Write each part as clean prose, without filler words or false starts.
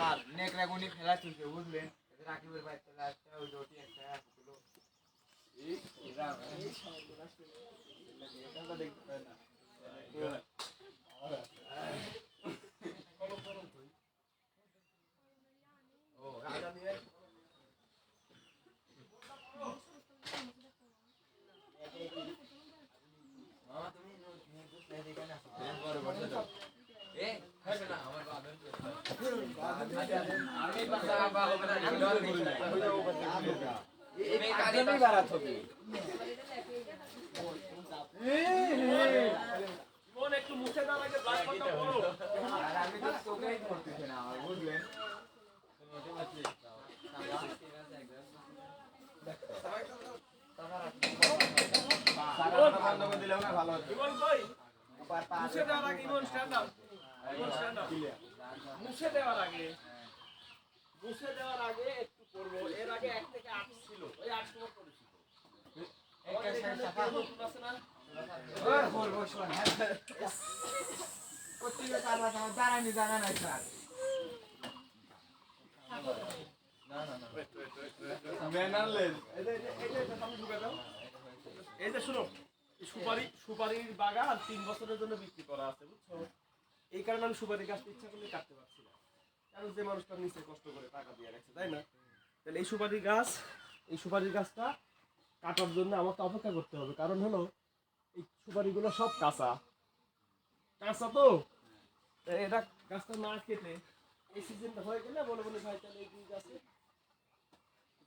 আর নেকড়া গুনি খেলা চলছে বুঝলেন রাকিবের বাড়িতে একটা ওই রুটি একটা আসলো এই সবগুলা এটা দেখতে না ও রাজা নিয়ে মামা তুমি এখানে আসো বড় বড় দাও এ খাবে না আমার বাবা আমি বাবা বাবা হবে না ডর নেই এই কাজে नहीं बारात होगी কোন একটু মুছে দাও আগে ব্লাড পাতা করো আর আমি তো তোকেই করতেছি না আর বুঝলেন তুমি ওটা বাঁচিয়ে দাও সারা বন্ধ করে দিলেও না ভালো হতো জীবন কই মুছে দেওয়ার আগে জীবন স্ট্যান্ড আপ মুছে দেওয়ার আগে একটু করবো এর আগে 1 থেকে 8 ছিল ওই 8 সময় করেছিল একটা সাইড সাফা নতুন আছে না ওই বলবো শোন কতদিন কারবা আমার দাঁড়ানি জানা নাই স্যার না না না মেনালেন এটা সামনে ঢুকে দাও এই যে শুনো সুপারির বাগান 3 বছরের জন্য বিক্রি করা আছে বুঝছো এই কারণে আমি সুপারি গাছটা ইচ্ছা করলে কাটতে পারছি না কারণ যে মানুষটা নিচে কষ্ট করে টাকা দিয়ে রাখছে তাই না তাহলে এই সুপারি গাছটা কাটার জন্য আমাকে অপেক্ষা করতে হবে কারণ হলো এই সুপারিগুলো সব কাঁচা তো এটা গাছটা না কেটে এই সিজনটা হয়ে গেলে বলে ভাই তাহলে এই 2 গাছে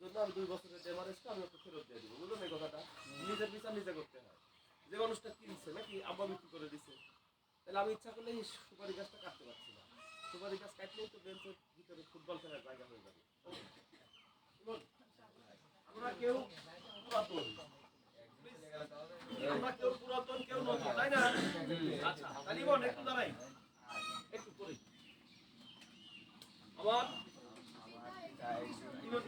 জন্য আমি 2 বছরের ডেমারেজটা আমি ওকে ফেরত দিয়ে দিব বুঝলেন এই কথাটা নিজের বিচার নিজে করতে হয় যে মানুষটা কিনছে নাকি আব্বা বিক্রি করে দিছে তাহলে আমি ইচ্ছা করলে এই সুপারি গাছটা কাটতে পারছি না সুপারি গাছ কাটলেই তো বেঞ্চের ভিতরে ফুটবল খেলার জায়গা হয়ে যাবে আমরা কেউ পুরাতন কেউ নতুন তাই না আচ্ছা তাহলে বোন একটু দাঁড়াই একটু করি আবার ইমন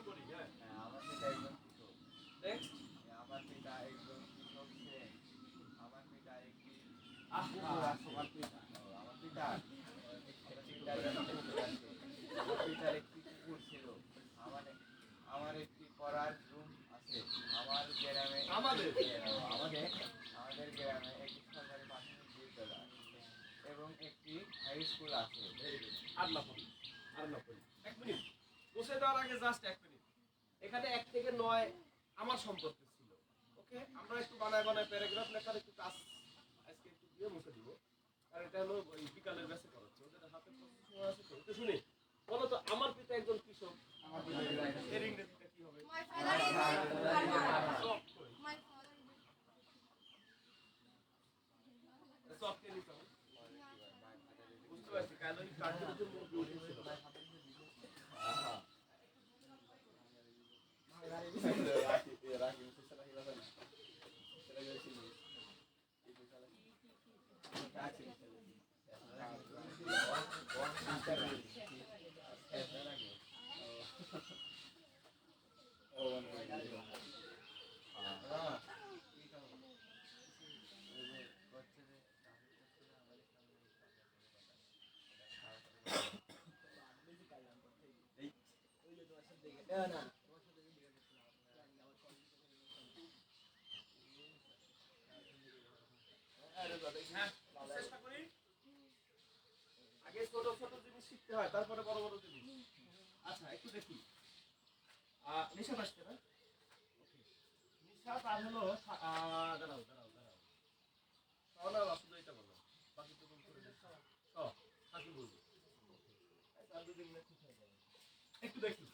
করি হ্যাঁ আমার পিতা একদম নেক্সট আমার পিতা একদম আমার পিতা একটি আমার পিতার একটি কুকুর ছিল আমার একটি পড়ার রুম আছে আমাদের গ্রামে একটি সরকারি প্রাথমিক বিদ্যালয় এবং একটি হাই স্কুল আছে আর না করি 1 মিনিট বসে দেওয়ার আগে জাস্ট 1 মিনিট এখানে 1 থেকে 9 আমার সম্পর্কে ছিল ওকে আমরা একটু বানায় প্যারাগ্রাফ লেখার একটু কাজ আজকে একটু দিয়ে মুছে দিব আর এটা হলো ওই বিকালের ব্যাচে করাচ্ছে ওদের হাতে সময় আছে তো একটু শুনি বলো তো আমার পিতা একজন কৃষক আমার পিতা এর ইংরেজিটা কি হবে মাই ফাদার সব কে লিখো বুঝতে পারছি কাল ওই কার্টুনের যে মুভি উঠেছিল আগে ছোট ছোট জিনিস শিখতে হয় তারপরে বড় বড় জিনিস আচ্ছা একটু দেখি নিশাত আসছে না নিশাত আর হলো দাঁড়াও তাহলে আসলে এটা বলো বাকি তো বলতে বাকি বলবো একটু দেখি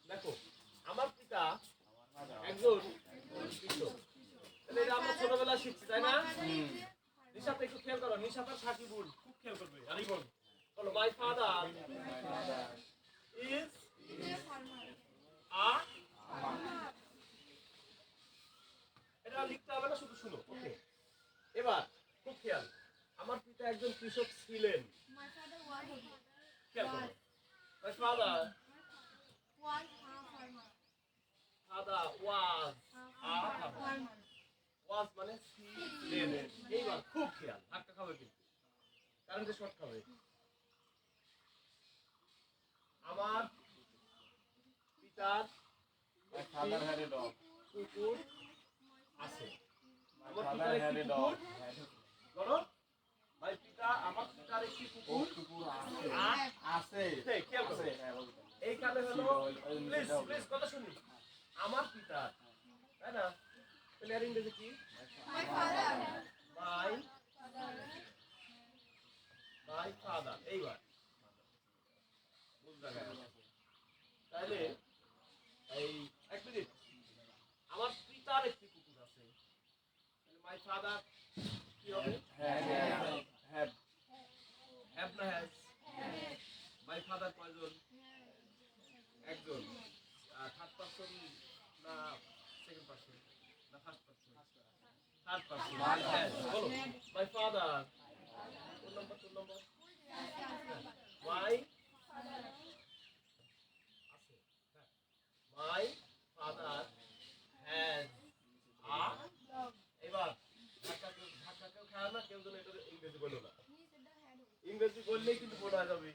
দেখো আমার পিতা একজন আমরা ছোটবেলা শিখছি তাই না নিশাত একটু খেয়াল করো নিশাত আর সাকিবুল খুব খেয়াল করবে আর ইমন বলো মাই ফাদার ইজ এটা লিখতে হবে না শুধু শুনো ওকে এবার খুব খেয়াল আমার পিতা একজন কৃষক ছিলেন খেয়াল করো মাই ফাদার was was মানে ছিলেন এইবার খুব খেয়াল একটা খাবে কিন্তু কারেন্টে শর্ট খাবে। আমার পিতার ফাদার হ্যাড এ ডগ। কুকুর আছে। আমার পিতার একটি কুকুর বলো ভাই পিতা আমার পিতার একটি কুকুর আছে খেয়াল করো এইখানে হলো প্লিজ প্লিজ কথা শুনি আমার পিতা তাই না তাহলে আর ইংরেজি কি মাই ফাদার এইবার বুঝতে গেল তাহলে এই এক মিনিট আমার পিতার একটি কুকুর আছে তাহলে মাই ফাদার কি হবে হ্যাভ না হ্যাজ মাই ফাদার কয়জন একজন থার্ড পারসন না সেকেন্ড পারসন না ফার্স্ট পারসন থার্ড পারসন বলো মাই ফাদার কোন নম্বর মাই মাই ফাদার হ্যাজ এবার ধাক্কা কেউ খায় না কেউ যেন এটা ইংরেজি বলো না ইংরেজি বললেই কিন্তু পড়া যাবে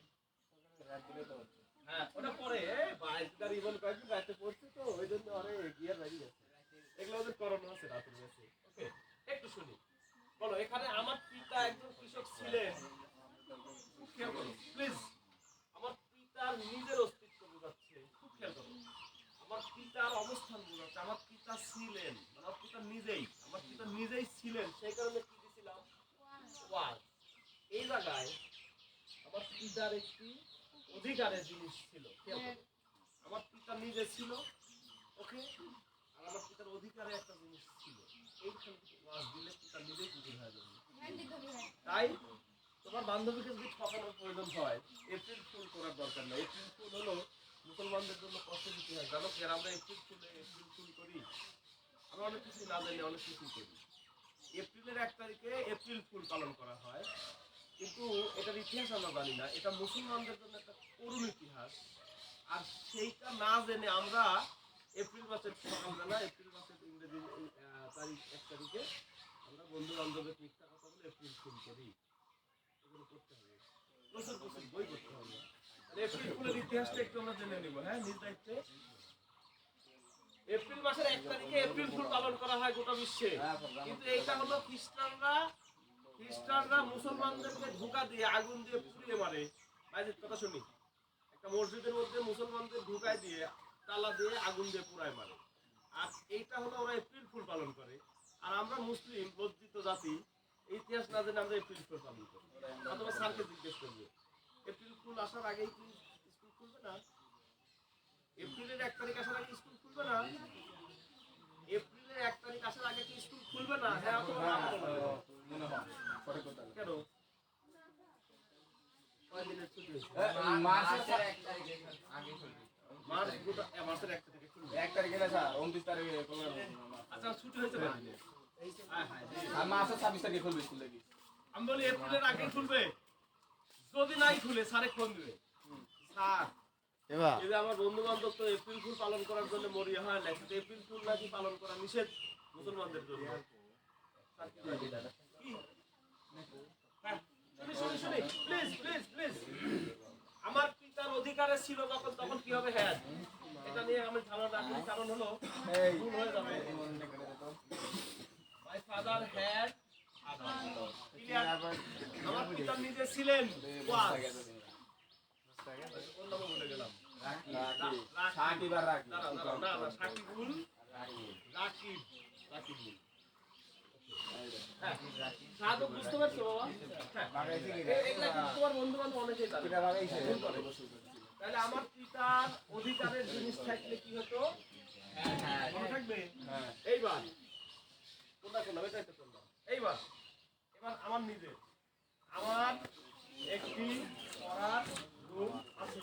হ্যাঁ ওটা পরে বাইশটার ইভেন কয়েকদিন রাতে পড়ছে তো ওই জন্য আরে গিয়ার বেরিয়ে গেছে এগুলো ওদের করোনা আছে রাতের গেছে ওকে একটু শুনি বলো এখানে আমার পিতা একজন কৃষক ছিলেন খুব খেয়াল করো প্লিজ আমার পিতার নিজের অস্তিত্ব বোঝাচ্ছে খুব খেয়াল করো আমার পিতার অবস্থান বোঝাচ্ছে আমার পিতা ছিলেন আমার পিতা নিজেই ছিলেন সেই কারণে কি দিয়েছিলাম ওয়াজ এই জায়গায় আমার পিতার একটি অধিকারের জিনিস ছিল আমার পিতা নিজে ছিল ওকে আর আমার পিতার অধিকারে একটা জিনিস ছিল এইখানে ওয়াজ দিলে পিতা নিজেই কুকুর হয়ে যাবে তাই তোমার বান্ধবীকে যদি ঠকানোর প্রয়োজন হয় এপ্রিল ফুল করার দরকার নেই এপ্রিল ফুল হলো মুসলমানদের জন্য কষ্ট দিতে হয় জানো কি আমরা এপ্রিল ফুল করি আমরা অনেক কিছু না জানি অনেক কিছু করি এপ্রিলের 1 তারিখে এপ্রিল ফুল পালন করা হয় কিন্তু এটার ইতিহাস আমরা জানি না এটা মুসলমানদের জন্য একটা করুণ ইতিহাস আর সেইটা না জেনে আমরা এপ্রিল মাসের সকালবেলা এপ্রিল মাসের ইংরেজি তারিখ 1 তারিখে আমরা বন্ধু বান্ধবের মিথ্যা কথা বলে এপ্রিল ফুল করি এগুলো করতে হবে প্রচুর বই করতে হবে এপ্রিল ফুলের ইতিহাসটা একটু আমরা জেনে নেব হ্যাঁ নিজ দায়িত্বে এপ্রিল মাসের 1 তারিখে এপ্রিল ফুল পালন করা হয় গোটা বিশ্বে কিন্তু এইটা হলো খ্রিস্টানরা মুসলমানদেরকে ধোঁকা দিয়ে আগুন দিয়ে পুড়িয়ে মারে বাইরের কথা শুনি একটা মসজিদের মধ্যে মুসলমানদের ঢুকায় দিয়ে তালা দিয়ে আগুন দিয়ে পুড়ায় মারে আর এইটা হলো ওরা এপ্রিল ফুল পালন করে আর আমরা মুসলিম লজ্জিত জাতি ইতিহাস না জেনে আমরা এপ্রিল ফুল পালন করি অথবা স্যারকে জিজ্ঞেস করবে এপ্রিল ফুল আসার আগেই কি স্কুল খুলবে না এপ্রিলের 1 তারিখ আসার আগে স্কুল খুলবে না এপ্রিলের 1 তারিখ আসার আগে কি স্কুল খুলবে না হ্যাঁ অথবা না মনে হয় কেন কয় দিনের ছুটি মার্চের 1 তারিখে আগে খুলবে মার্চের 1 তারিখে খুলবে 1 তারিখে না স্যার 29 তারিখে আচ্ছা ছুটি হয়েছে না আর মার্চের 26 তারিখে খুলবে স্কুল থেকে আমি বলি এপ্রিলের আগে খুলবে যদি নাই খুলে স্যারে ফোন দিবে স্যার এই যে আমার বন্ধু বান্ধব তো এপ্রিল ফুল পালন করার জন্য মরিয়া হয় না কিন্তু এপ্রিল ফুল নাকি পালন করা নিষেধ মুসলমানদের জন্য শুনি প্লিজ আমার পিতার অধিকারে ছিল যখন তখন কি হবে হ্যাঁ এটা নিয়ে আমি ধারণা রাখি কারণ হলো ভুল হয়ে যাবে মাই ফাদার হ্যাড আমার পিতা নিজে ছিলেন বলে গেলাম বুঝতে পারছো তোমার বন্ধু বান্ধব অনেকেই তাহলে আমার পিতার অধিকারের জিনিস থাকলে কি হতো মনে থাকবে এইবার কোনটা করলাম এটাই তো করলাম এবার আমার নিজের আমার একটি পড়ার রুম আছে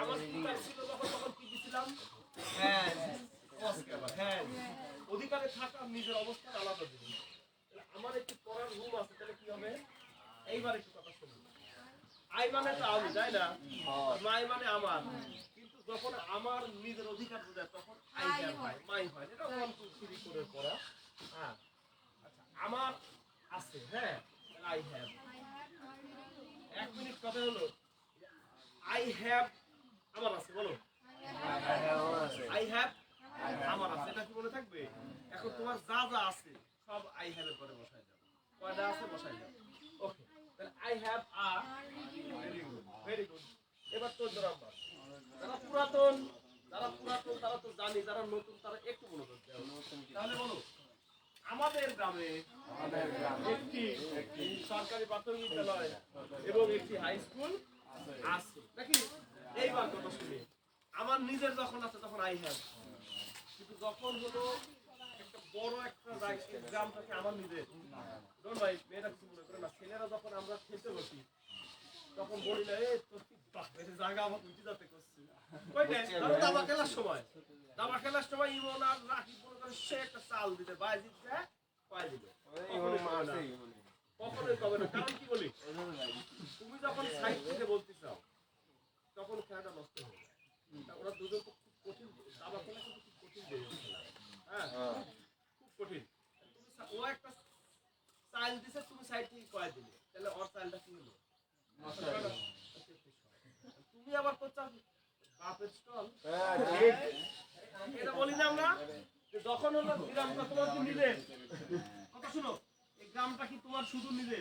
আমার পিতার ছিল তখন কি দিছিলাম হ্যাঁ অধিকারে থাকা নিজের অবস্থান আলাদা জিনিস আমার একটি পড়ার রুম আছে তাহলে কি হবে এইবার একটু কথা শুনুন আই মানে তো আমি তাই না মাই মানে আমার কিন্তু যখন আমার নিজের অধিকার বোঝায় তখন আই হ্যাভ হয় মাই হয় এটা 1 2 3 করে পড়া হ্যাঁ আচ্ছা আমার আছে হ্যাঁ আই হ্যাভ কথা হলো আই হ্যাভ আমার আছে বলো আই হ্যাভ আমার আছে এটা কি মনে থাকবে এখন তোমার যা যা আছে সব আই হ্যাভ এর পরে বসাই দাও কয়টা আছে বসাই দাও ওকে তাহলে I have a very good এবার তো নাম্বার যারা পুরাতন তারা তো জানি যারা নতুন তারা একটু মনোযোগ দাও তাহলে বলো আমাদের গ্রামে একটি সরকারি প্রাথমিক বিদ্যালয় এবং একটি হাই স্কুল আছে নাকি এইবার কথা শুনি আমার নিজের যখন আছে তখন আই হ্যাভ কিন্তু যখন হলো একটা বড় একটা গ্রাম থাকে আমার নিজের ডোন্ট ভাই মেয়েরা কিছু মনে করে না ছেলেরা যখন আমরা খেলতে বসি তখন বলি না এই তোর জায়গা আমার উঠে যাতে করছি দাবা খেলার সময় ইমন আর রাখি মনে করে সে একটা চাল দিতে বাইজিত দেয় কয় দিবে কখনোই কবে না কারণ কি বলি তুমি যখন সাইড থেকে বলতে চাও তখন খেলাটা নষ্ট হয়ে যায় ওরা দুজন তো খুব কঠিন দাবা খেলা কিন্তু খুব কঠিন হ্যাঁ খুব কঠিন ও একটা চাইল দিছে তুমি সাইড থেকে কয় দিলে তাহলে ওর চাইলটা কি হলো তুমি আবার করছো বাপের স্টল এটা বলি না আমরা যখন হলো গ্রামটা তোমার কি নিলে কথা শুনো এই গ্রামটা কি তোমার শুধু নিলে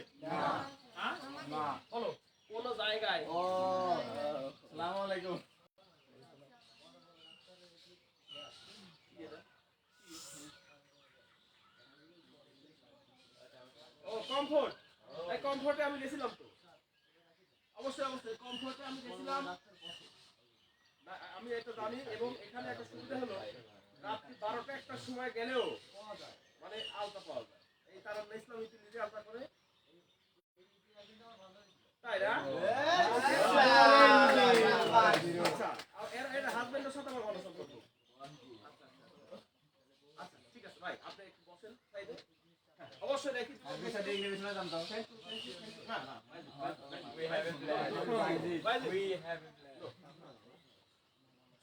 হ্যাঁ না বলো কোন জায়গায় আসসালামু আলাইকুম ও কমফোর্ট এই কমফোর্টে আমি গেছিলাম তো অবশ্যই কমফোর্টে আমি গেছিলাম আমি এটা জানি এবং এখানে একটা সুবিধা হলো রাত্রি 12টা একটা সময় গেলেও মানে আলতা পাওয়া যায় এই তারা ইসলাম ইতি নিজে আলতা করে তাই না আচ্ছা এর হাজবেন্ডের সাথে আমার ভালো সম্পর্ক আচ্ছা ঠিক আছে ভাই আপনি একটু বসেন সাইডে অবশ্যই দেখি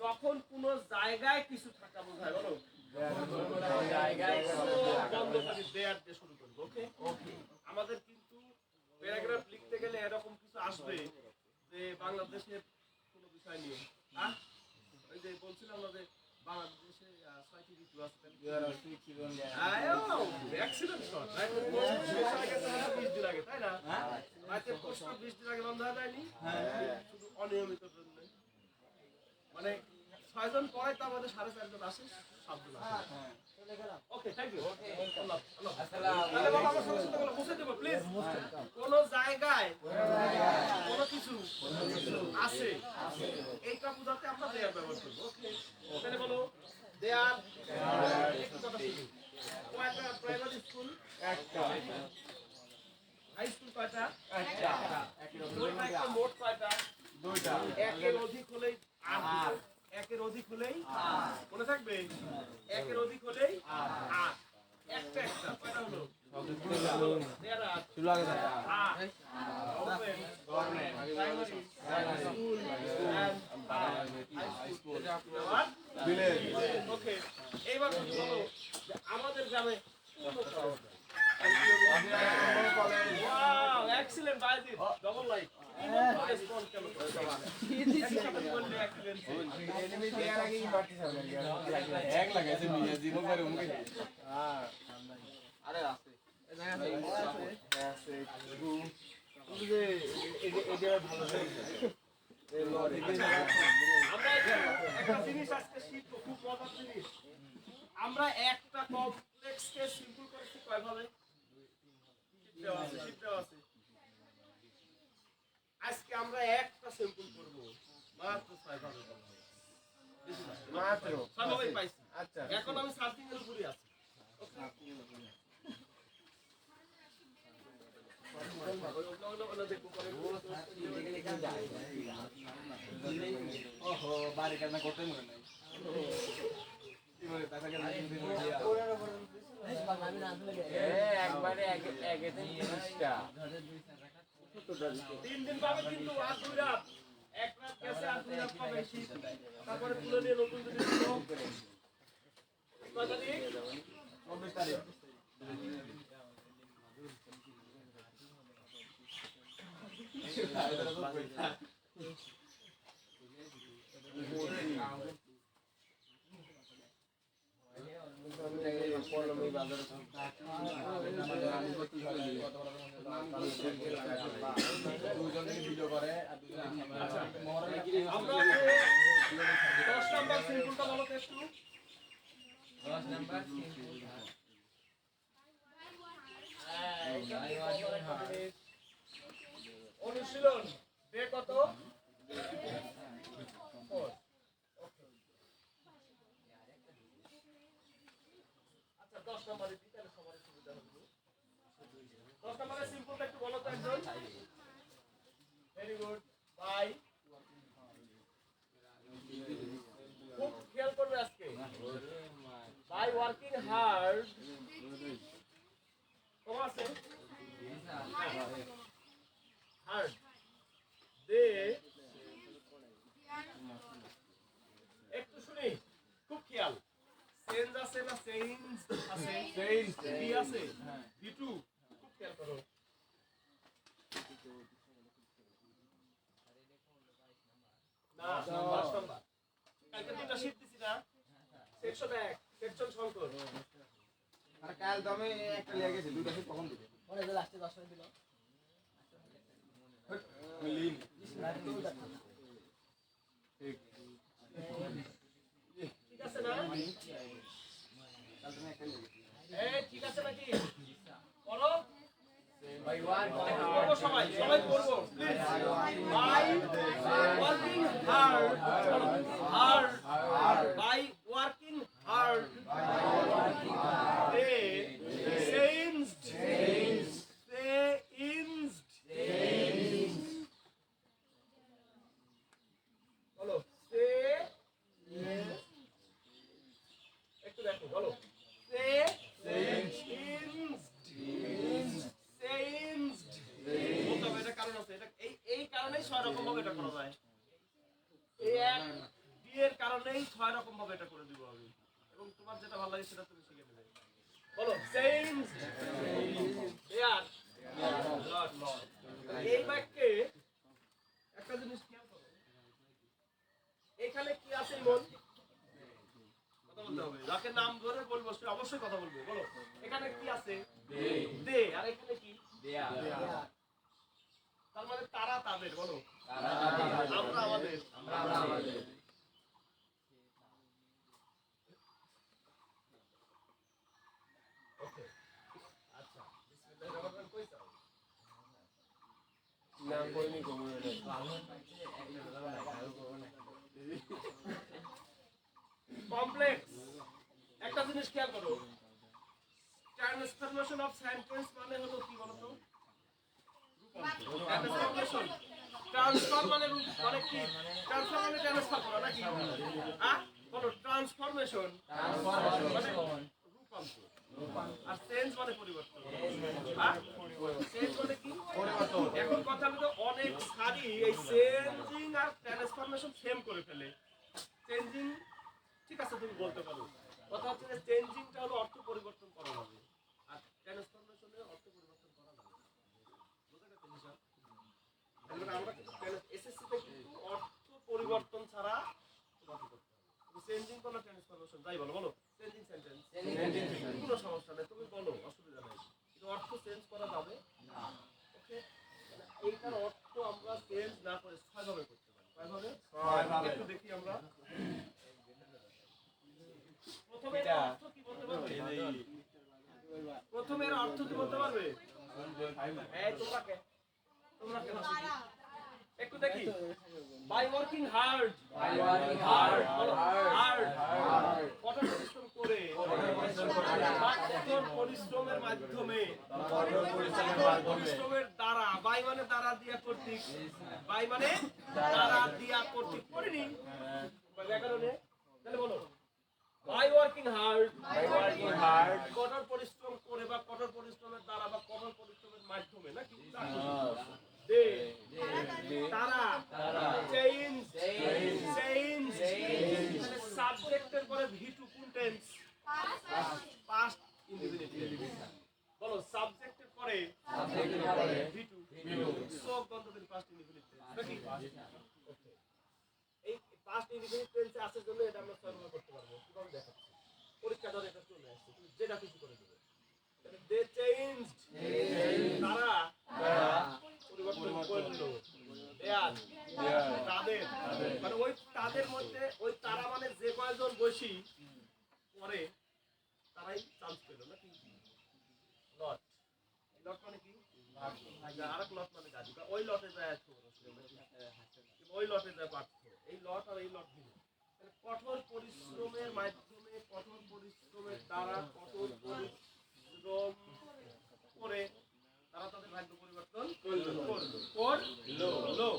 যখন কোন জায়গায় কিছু থাকা বোঝায় বলো আমাদের কিন্তু প্যারাগ্রাফ লিখতে গেলে এরকম কিছু আসবে যে বাংলাদেশের কোন বিষয় নিয়ে ওই যে বলছিলাম না যে বাংলাদেশে 6টি ঋতু আছে তাই না 20 দিন আগে বন্ধ হয়ে যায়নি শুধু অনিয়মিত জন্য মানে 6 জন পরে তো আমাদের 4.5 জন আসে 7 জন আসে ওকে থ্যাংক ইউ আল্লাহ তাহলে বাবা আমার সঙ্গে সাথে বসে দেব প্লিজ কোন জায়গায় কোন কিছু আছে এইটা বুঝাতে আমরা দেয়ার ব্যবহার করব ওকে তাহলে বলো দেয়ার কয়টা প্রাইমারি স্কুল একটা হাই স্কুল কয়টা একটা একটা মোট কয়টা দুইটা একের অধিক হলেই একের অধিক হলেই মনে থাকবে একের অধিক হলেই আট একটা একটা কয়টা হলো ওকে এইবার বলো আমাদের গ্রামে এক্সিলেন্ট বাইজিৎ ডবল লাইক আমরা একটা কমপ্লেক্সকে সিম্পল করেছি কয়ভাবে আজকে আমরা একটা সিম্পল করব মাত্র 6 ভাবে মাত্র 6 ভাবে পাইছি আচ্ছা এখন আমি সার্চিং এর উপরে আছি ওহো বাড়ি কাজ না করতে মনে নাই একবারে একেতে 30টা 3 দিন পাবে কিন্তু আর 2 রাত এক রাত গেছে আর 2 রাত পাবে তারপরে পুরো নিয়ে নতুন দিন কত তারিখ 24 তারিখ ভিডিও করে আর আমরা 10 নাম্বার সিম্পলটা বলো তো একটু 10 নাম্বার অনুশীলন ডে কত? আচ্ছা 10 নাম্বারে দিই তাহলে সবার সুবিধা হবে। 10 নাম্বারে সিম্পলটা একটু বলো তো একজন। Very good. বাই খুব খেয়াল করবে আজকে। বাই ওয়ার্কিং হার্ড কম আছে হার্ড দে একটু শুনি খুব খেয়াল চেঞ্জ আছে না চেঞ্জ আছে চেঞ্জ বি আছে বি টু খুব খেয়াল করো না 10 নাম্বার কালকে দুটো শীট দিছি না সেকশন 1 সেকশন শঙ্কর আর কাল দমে একটা লেগে গেছে দুটো শীট কখন দিবে পরে যে লাস্টে 10 দিল মিলিন ঠিক আছে না কাল দমে একটা লেগে এই ঠিক আছে নাকি করো বাই ওয়ান করবো সবাই করবো please by working hard by working hard they changed বলো একটু দেখো বলো এই কারণেই 6 রকম ভাবে এটা করা যায়। এই এক ডি এর কারণেই 6 রকম ভাবে এটা করে দিব আমি এবং তোমার যেটা ভালো লাগে সেটা তুমি শিখে নেবে। বলো চেঞ্জ ইয়ার লট এই বাক্যে একটা জিনিস খেয়াল করো এখানে কি আছে ইমন কথা বলতে হবে যাকে নাম ধরে বলবো সে অবশ্যই কথা বলবে বলো এখানে কি আছে দে আর এখানে কি দেয়া তার মানে তারা তাদের বলো তারা আমরা আমাদের আমাদের ওকে আচ্ছা বিসমিল্লাহির রহমানির রহিম কই যাও না কইনি কমনে কমপ্লেক্স একটা জিনিস খেয়াল করো ট্রান্সফরমেশন অফ সেন্টেন্স মানে হলো কি বলো তো ট্রান্সফরমেশন ট্রান্সফার মানে মানে কি ট্রান্সফার মানে ট্রান্সফার করা নাকি হ্যাঁ বলো ট্রান্সফরমেশন মানে রূপান্তর আর চেঞ্জ মানে পরিবর্তন হ্যাঁ চেঞ্জ মানে কি পরিবর্তন এখন কথা হলো অনেক সারি এই চেঞ্জিং আর ট্রান্সফরমেশন সেম করে ফেলে চেঞ্জিং ঠিক আছে তুমি বলতে পারো কথা হচ্ছে যে চেঞ্জিংটা হলো অর্থ পরিবর্তন করা যাবে আর ট্রান্সফরমেশনে অর্থ পরিবর্তন করা যাবে বুঝা গেছে হিসাব আমরা এসএসসি তে কিন্তু অর্থ পরিবর্তন ছাড়া বাকি করতে হবে চেঞ্জিং কোন ট্রান্সফরমেশন যাই বলো বলো চেঞ্জিং সেন্টেন্স কোনো সমস্যা নেই তুমি বলো অসুবিধা নেই কিন্তু অর্থ চেঞ্জ করা যাবে না ওকে এইটার অর্থ আমরা চেঞ্জ না করে 6 ভাবে করতে পারি কয় ভাবে 6 ভাবে একটু দেখি আমরা প্রথমে এর অর্থ কি বলতে পারবে প্রথমে এর অর্থ কি বলতে পারবে এই তোমরা কে একটু দেখি বাই ওয়ার্কিং হার্ড কঠোর পরিশ্রম করে কঠোর পরিশ্রমের মাধ্যমে পরিশ্রমের দ্বারা বাই মানে দ্বারা দিয়া কর্তৃক বাই মানে দ্বারা দিয়া কর্তৃক করিনি ব্যাকরণে তাহলে বলো বাই ওয়ার্কিং হার্ড কঠোর পরিশ্রম করে বা কঠোর পরিশ্রমের দ্বারা বা কঠোর পরিশ্রমের মাধ্যমে নাকি দে তারা চেঞ্জ মানে সাবজেক্টের পরে ভি2 কোন টেন্স পাস্ট ইনডিফিনিট বলো সাবজেক্টের পরে ভি2 সব গন্তব্যের পাস্ট এই পাস্ট ইনডিফিনিট টেন্সে আসার জন্য এটা আমরা 6 নম্বর করতে পারবো কিভাবে দেখাচ্ছি পরীক্ষা ধরে এটা চলে আসছে তুমি যেটা কিছু করে দেবে দে চেঞ্জড তারা পরিবর্তন করলো দেয়ার তাদের মানে ওই তাদের মধ্যে ওই তারা মানে যে কয়জন বসি পরে তারাই চান্স পেল নাকি লট লট মানে কি আরেক লট মানে গাড়ি ওই লটে যায় ওই লটে যায় পার্থ এই লট আর এই লট দিল কঠোর পরিশ্রমের মাধ্যমে কঠোর পরিশ্রমের দ্বারা কঠোর পরিশ্রম করে তারা তাদের ভাগ্য পরিবর্তন করলো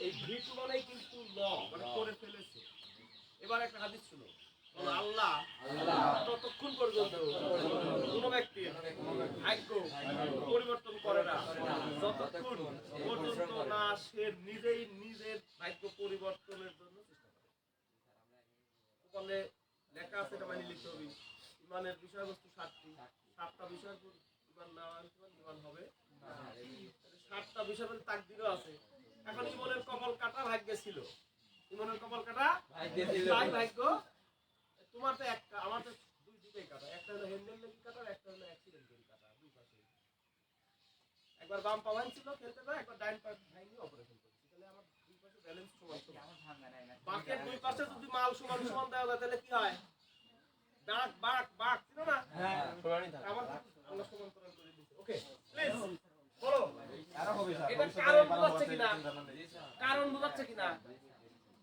এই ভিট মানে কিন্তু ল মানে করে ফেলেছে এবার একটা হাদিস শুনো আল্লাহ ততক্ষণ পর্যন্ত কোন ব্যক্তির ভাগ্য পরিবর্তন করে না যতক্ষণ পর্যন্ত না সে নিজেই নিজের ভাগ্য পরিবর্তনের জন্য চেষ্টা করে বলে লেখা আছে এটা মানে লিখতে হবে ইমানের বিষয়বস্তু 7টা বিষয়ের উপর ইমান না ইমান হবে 7টা বিষয়ের তাকদীরও আছে এখন ইমানের কপাল কাটা ভাগ্যে ছিল ইমানের কপাল কাটা ভাগ্য তোমার তো একটা আমার তো দুইটাই কাটা একটা হলো হ্যান্ডেল লেগে কাটা আর একটা হলো অ্যাক্সিডেন্ট করে কাটা দুই পাশে একবার বাম পা ভাঙছিল খেলতে না একবার ডাইন পা ভাঙি অপারেশন করেছি তাহলে আমার দুই পাশে ব্যালেন্স সমান আমার ভাঙা নাই না বাকের দুই পাশে যদি মাল সমান সমান দেওয়া যায় তাহলে কি হয় দাঁত বাক ছিল না হ্যাঁ সমানই থাকে আমার আল্লাহ সমান্তরাল করে দিয়েছে ওকে প্লিজ বলো আরো হবে স্যার এটা কারণ বোঝাচ্ছে কিনা কারণ বোঝাচ্ছে কিনা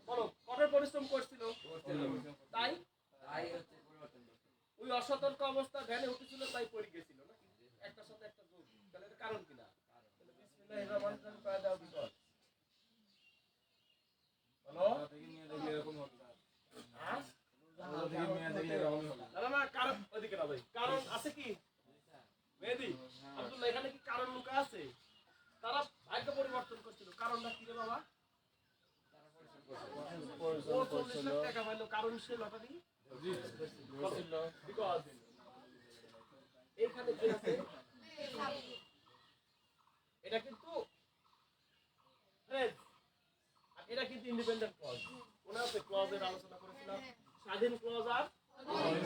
বলো কঠোর পরিশ্রম করছিল তাই ওই অসতর্ক অবস্থা ধ্যানে উঠেছিল তাই পড়ে গেছিল নাকি একটার সাথে একটা যোগ তাহলে এটা কারণ কিনা তাহলে বিসমিল্লাহির রহমানির রহিম করে দাও বিকজ বলো এরকম হবে না কারণ ওইদিকে না ভাই কারণ আছে কি মেহেদি আব্দুল্লাহ এখানে কি কারণ লুকা আছে তারা ভাগ্য পরিবর্তন করছিল কারণটা কি রে বাবা টাকা পাইলো কারণ সে লটারি এইখানে কি আছে এটা কিন্তু এটা কিন্তু ইন্ডিপেন্ডেন্ট ক্লজ মনে আছে ক্লজের আলোচনা করেছিলাম স্বাধীন ক্লজ আর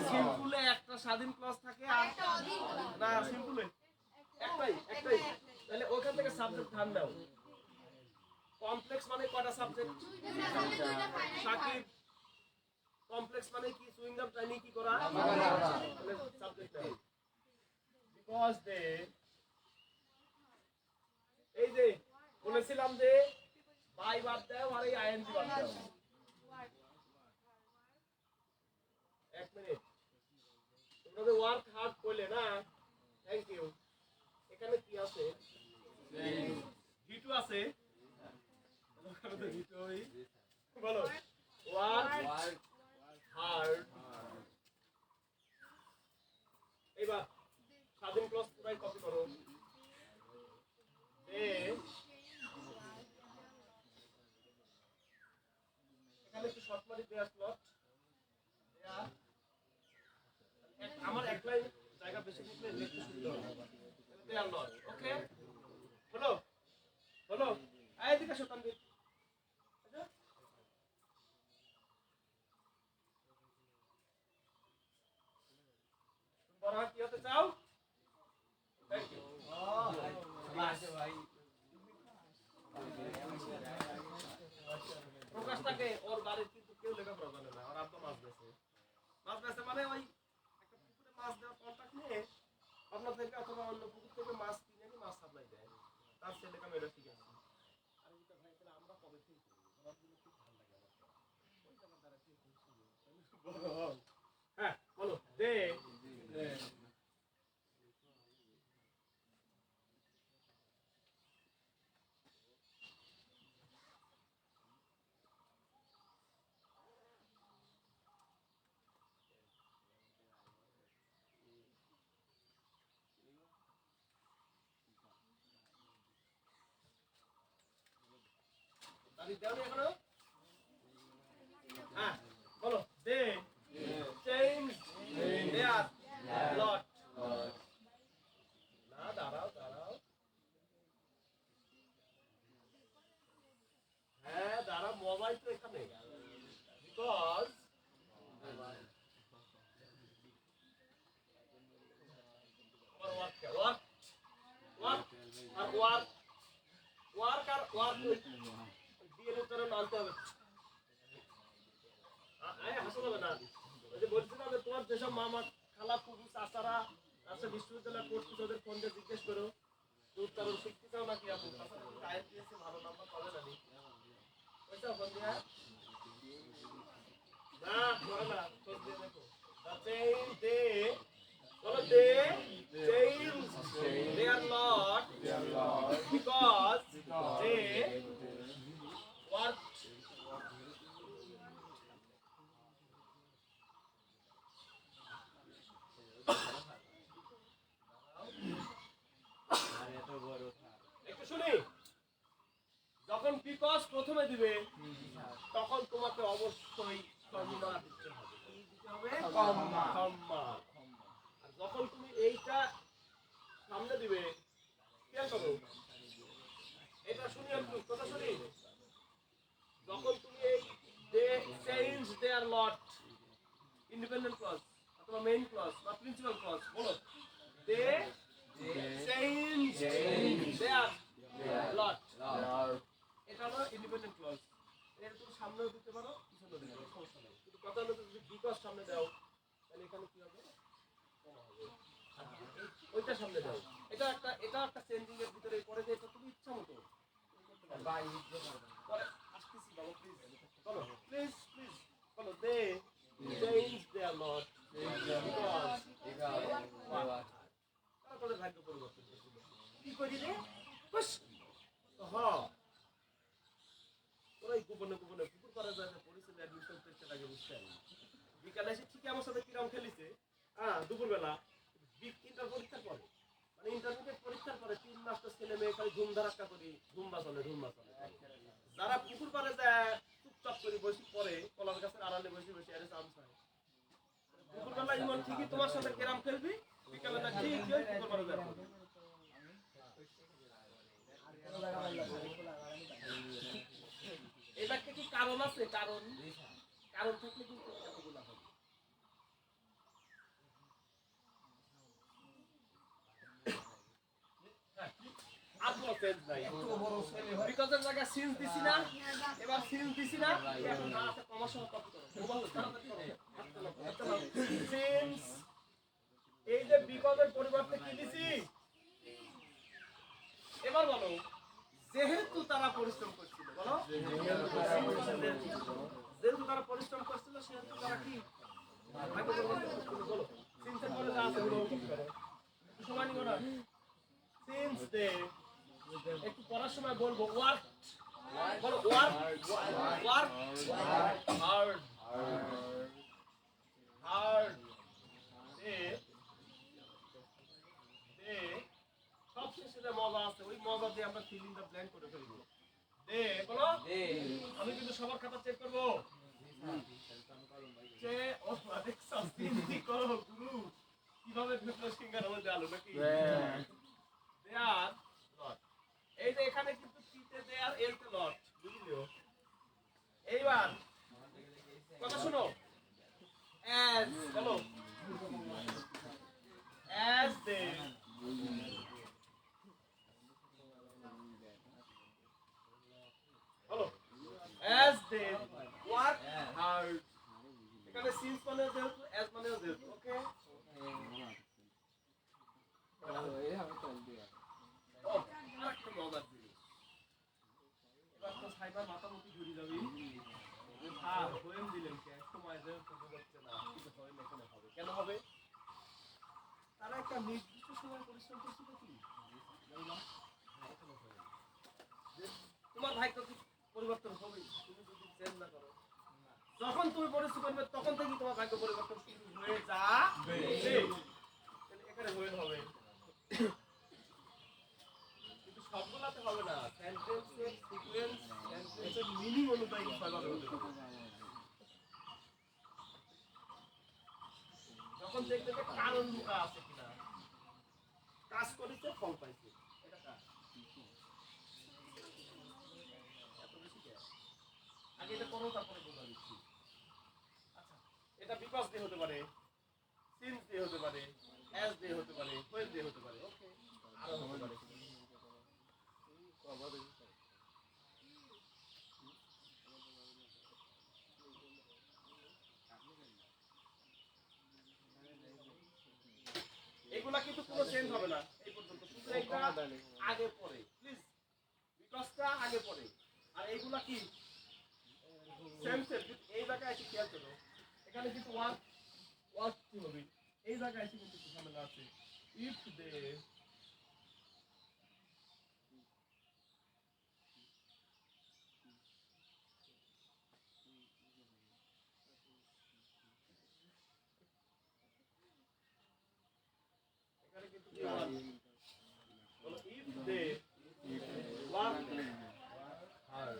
সিম্পলে একটা স্বাধীন ক্লজ থাকে আর না সিম্পলে একটাই তাহলে ওখান থেকে সাবজেক্ট ধান দাও কমপ্লেক্স মানে কয়টা সাবজেক্ট সাকিব কমপ্লেক্স মানে কি সুইংগাম ট্রাইনি কি করা তাহলে সাবজেক্ট দাও বিকজ দে এই যে বলেছিলাম যে বাই বাদ দাও আর এই আইএনজি বাদ দাও এক মিনিট তোমরা যে ওয়ার্ক হার্ড করলে না থ্যাংক ইউ এখানে কি আছে ভিটু আছে বলো ওয়ার্ক হার্ড এবার স্বাধীন ক্লজ পুরাই কপি করো এখানে একটু শর্ট মারি দেয়ার স্লট আমার এক লাইন জায়গা বেশি দিলে লিখতে সুবিধা হবে দেয়ার লট ওকে হলো এদিকে শতানবীর বড় কি হতে চাও থ্যাংক ইউ ভাই প্রকাশটাকে ওর বাড়ির কিন্তু কেউ লেখাপড়া জানে না আর আব্বা মাছ বেছে মানে ওই একটা পুকুরে মাছ দেওয়ার কন্ট্রাক্ট নিয়ে আপনার থেকে অথবা অন্য পুকুর থেকে মাছ কিনে নিয়ে মাছ সাপ্লাই দেয় তার ছেলে কাম এটা ঠিক আছে আর এটা ভাই তাহলে আমরা কবে থেকে করবো খুব ভালো লাগে আমার ওই জায়গার দ্বারা হ্যাঁ বলো দে এখনো হ্যাঁ বলো দে চেঞ্জ দেয়ার লট না দাঁড়াও ওয়াই তো এখানে বিকজ ওয়ার্ক আর ওয়ার্ক দিয়ে উত্তরণ আনতে হবে। হাসা যাবে না। ওই যে বলছিলাম যে তোমার যেসব মামা খালা ফুফু চাচারা আছে বিশ্ববিদ্যালয়ে পড়ছে ওদের ফোন দিয়ে জিজ্ঞেস করো উত্তরণ শিখতে চাও নাকি আপু টাইম দিয়েছে ভালো নাম্বার পাবে না ওইটা ফোন দিয়া না করে না খোঁজ দিয়ে দেখো they are not because they work একটু শুনি যখন বিকজ প্রথমে দিবে তখন তোমাকে অবশ্যই কম্মা দিতে হবে। কি দিতে হবে? কম্মা। আর যখন তুমি এইটা সামনে দিবে খেয়াল করো এটা শুনি একটু কথা শুনি যখন তুমি এই they change their lot independent clause অথবা মেইন ক্লজ বা প্রিন্সিপাল ক্লজ বলো দে চেঞ্জ দেয়ার লট এটা হলো ইন্ডিপেন্ডেন্ট ক্লজ। এর তুমি সামনেও দিতে পারো পিছনেও দিতে পারো সমস্যা নেই কিন্তু কথা হলো যদি বিকজ সামনে দাও তাহলে এখানে কি হবে ওইটা সামনে দাও এটা একটা চেঞ্জিং এর ভিতরে পরে যে এটা তুমি ইচ্ছা মতো বাই পরে আসতেছি বাবা প্লিজ বলো দে চেঞ্জ দেয়ার লট তাদের ভাগ্য পরিবর্তন কি করি রে বস হ্যাঁ তোরা গোপনে পুকুর পাড়া যায় পরিচয় অ্যাডমিশন করতে লাগে বুঝতে পারি বিকালে এসে ঠিকই আমার সাথে কিরম খেলিছে দুপুরবেলা ইন্টার পরীক্ষার পরে মানে ইন্টারমিডিয়েট পরীক্ষার পরে 3 মাস্টার ছেলে মেয়ে খালি ধুমধারাক্কা করি ধুমবা চলে যারা পুকুর পাড়ে যায় চুপচাপ করে বসে পরে কলার গাছের আড়ালে বসে আরে চান্স হয় দুপুরবেলা ইমন ঠিকই তোমার সাথে কেরাম খেলবি বিকালে না ঠিক পুকুর পাড়ে যায় এটা কি কারণ আছে কারণ থাকলে কিন্তু এতগুলো হবে আপলো চেঞ্জ নাই বিকজ এর জায়গা সিন্স দিছি না এবার সিন্স দিছি না এখন না আছে কমার সময় কপি করো সিন্স এই যে বিকজ এর পরিবর্তে কি দিছি এবার বলো যেহেতু তারা পরিশ্রম করছিল বলো যেহেতু তারা পরিশ্রম করছিল সেহেতু তারা কি বলো সিন্সের পরে যা আছে ওগুলো কপি করো সময় নিও না সিন্স দে একটু পড়ার সময় বলবো ওয়ার্ক বলো ওয়ার্ক হার্ড সবশেষে যে মজা আছে ওই মজা দিয়ে আমরা ফিল ইন দ্য ব্ল্যাঙ্ক করে ফেলবো দে বলো আমি কিন্তু সবার খাতা চেক করবো যে ও দেখছ চিন্তি করো গুরু কিভাবে ঢুকলো সিঙ্গার মধ্যে আলো নাকি দেয়ার লট এই যে এখানে কিন্তু টিতে দেয়ার এল তে লট বুঝলিও এইবার কথা শুনো অ্যাজ বলো অ্যাজ দে বলো অ্যাজ দে ওয়ার্ক হার্ড এখানে সিন্স মানে যেহেতু অ্যাজ মানে যেহেতু ওকে কেন হবে তারা একটা নির্দিষ্ট সময় পরিশ্রম করছিল কি তোমার ভাগ্য কি পরিবর্তন হবে তুমি যদি চেঞ্জ না করো যখন তুমি পরিশ্রম করবে তখন থেকে তোমার ভাগ্য পরিবর্তন শুরু হয়ে যাবে এখানে হয়ে হবে কিন্তু সবগুলাতে হবে না সেন্টেন্সের সিকোয়েন্স সেন্টেন্সের মিনিং অনুযায়ী ভাবে হতে হবে যখন দেখবে যে কারণ লুকা আছে কিনা কাজ করেছে ফল পাইছে এটা কাজ এত বেশি আগে এটা আগে পড়ে আর এইগুলা কি সেম সেম এই জায়গায় এসে খেয়াল করো এখানে কিন্তু ওয়ার্ক কি হবে এই জায়গায় এসে কিন্তু একটু ঝামেলা আছে ইফ দে এখানে কিন্তু কি ওয়ার্ক বলো ইফ দে ওয়ার্ক হার্ড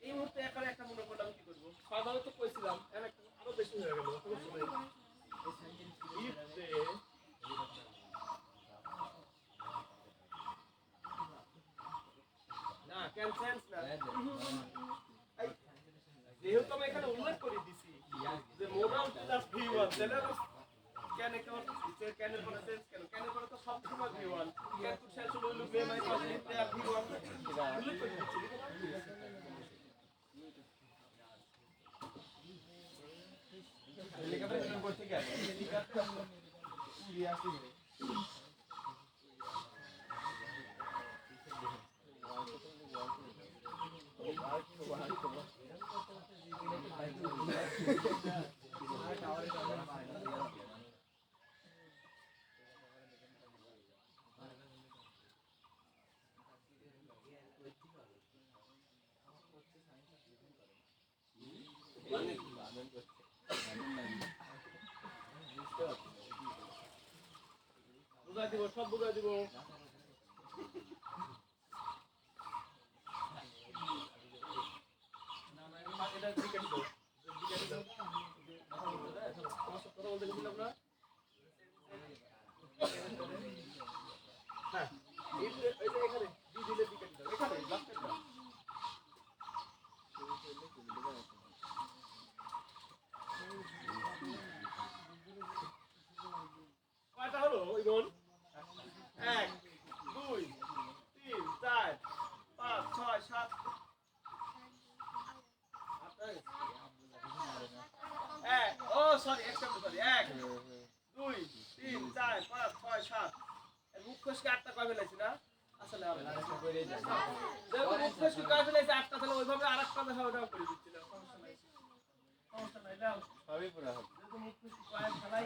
এই মুহূর্তে একারে একটা মনে করলাম কি করবো সাধারণত তো কইছিলাম আরো বেশি হয়ে গেল না ক্যান্সেন্স না যেহেতু আমি এখানে উল্লেখ করে দিছি যে মোডাল প্লাস ভি1 তাহলে কেন কেন করে সেন্স কেন করে তো সব সময় ভি1 কেন তো সেন্স হলো ভি1 ভি1 উল্লেখ করে দিছি লেখাপড়া করতে গেলে আসতে গেলে বুঝাই দিব সব বুঝাই দিব এটা ক্রিকেট দাও ক্রিকেট দাও আমার সব কথা বলতে গেছিলাম না হ্যাঁ এই যে এখানে দি দিলে ক্রিকেট দাও এখানে লাস্টের দাও কয়টা হলো ইমন 1 2 3 4 5 6 7 ও সরি একটা সরি 1 2 3 4 5 6 7 এর মুখ খসকে 8টা কয় ফেলাইছি না আসলে হবে না দেখো মুখ খসকে কয় ফেলাইছি 8টা তাহলে ওইভাবে আরেকটা দেখা ওটাও করে দিচ্ছিল সমস্যা নাই দাও সবই পুরো হবে দেখো মুখ খসকে কয় ফেলাই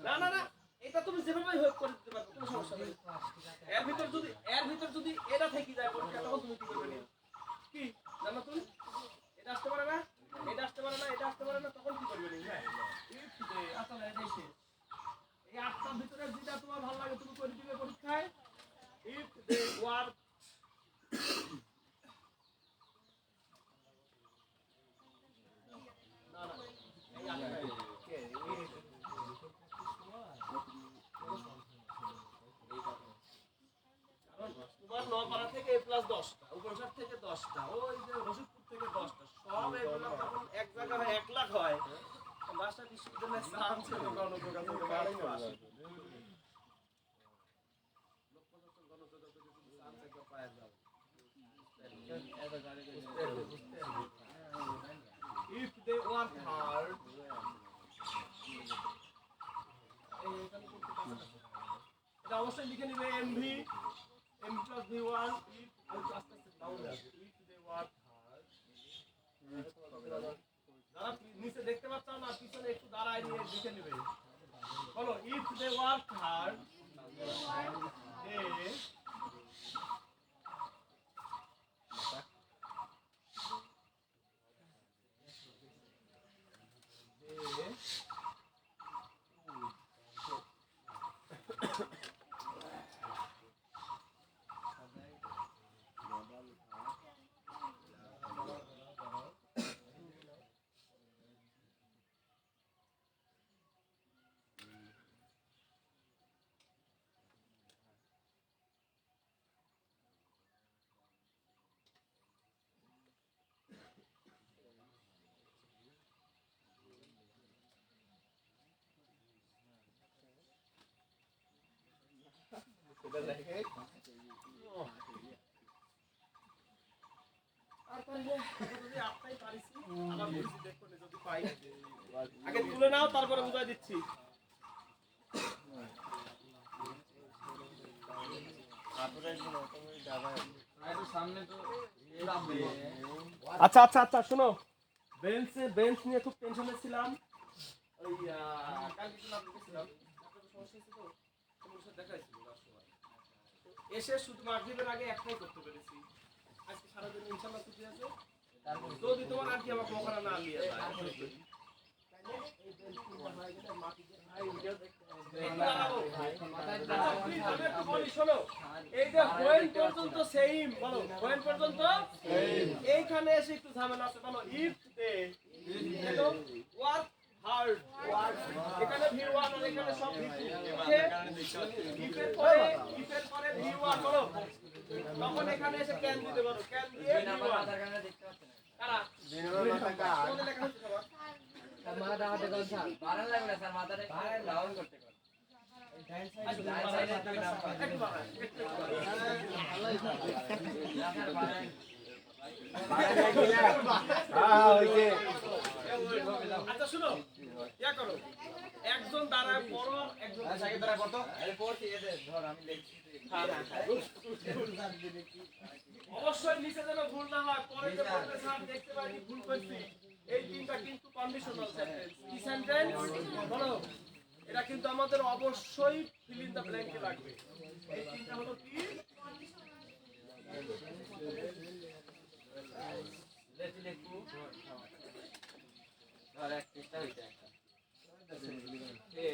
না না না এটা তুমি যেভাবেই হোক করে দিতে পারবে কোনো সমস্যা নেই এর ভিতর যদি এটা থেকে যায় পরীক্ষা তখন তুমি কি করবে কি জানো তুমি এটা আসতে পারে না এটা আসতে পারে না এটা আসতে পারে না তখন কি করবে হ্যাঁ আসলে এটাই শেষ এই 8টার ভিতরে যেটা তোমার ভালো লাগে তুমি করে দিবে পরীক্ষায় ইফ দে ওয়ার্ক না না এই তোমার নপাড়া থেকে +10টা উপরসার থেকে 10টা ওই যে রশিদপুর থেকে 10টা সব এগুলো যখন এক জায়গায় 1 লাখ হয় মাস্টার বিশ্ববিদ্যালয়ের চান্স এর গণযোগাযোগ থেকে ভালোই আসে লোকপ্রশাসন গণযোগাযোগ কিন্তু চান্স একবার পায় যাও if they work hard এটা অবশ্যই লিখে নেবে MV m plus v1 if আস্তে আস্তে down if they work hard যারা নিচে দেখতে পাচ্ছ না পিছনে একটু দাঁড়ায় নিয়ে লিখে নেবে বলো if they work hard they আগে তুলে নাও তারপরে বুঝাই দিচ্ছি। আচ্ছা আচ্ছা আচ্ছা শোনো, বেঞ্চ নিয়ে খুব টেনশনে ছিলাম। ওই কালকে গেছিলাম, সমস্যা হচ্ছে তো তোমার সাথে দেখা হয়েছিল এসে শুধু মাগরিবের আগে একটাই করতে পেরেছি। আজকে সারাদিন ইনশাআল্লাহ ছুটি আছে, যদি তোমার আর কি আমাকে ওখানে না নিয়ে যায়। এইখানে এসে একটু ঝামেলা আছে, বলো ইফ দে ওয়ার্ক হার্ড, এখানে ভি ওয়ান আর এখানে সব ভি টু। ইফের পরে ভি ওয়ান বলো, তখন এখানে এসে ক্যান দিতে পারো, ক্যান দিয়ে ভি ওয়ান। কারা তোমাদের লেখা হচ্ছে সবার? মাথা হাতে কোন স্যার বাড়ান লাগবে না স্যার, মাথাটা ডাউন করতে কর। ডান সাইডে তুমি নাম পাবে একটু বাড়ান, একটু বাড়ান। আচ্ছা শুনো, ইয়া করো, একজন দাঁড়ায় পড়ো, একজন দাঁড়ায় পড়তো। আরে পড়ছি এতে ধর আমি লিখছি। অবশ্যই নিচে যেন ভুল না হয়, পরে যে বলতে স্যার দেখতে পাইনি ভুল করছি। এই তিনটা কিন্তু কন্ডিশনাল সেন্টেন্স। কি সেন্টেন্স বলো? এটা কিন্তু আমাদের অবশ্যই ফিল ইন দা ব্ল্যাঙ্কে লাগবে। এই তিনটা হলো কি? লেখু ধর এক পৃষ্ঠা হইছে একটা এ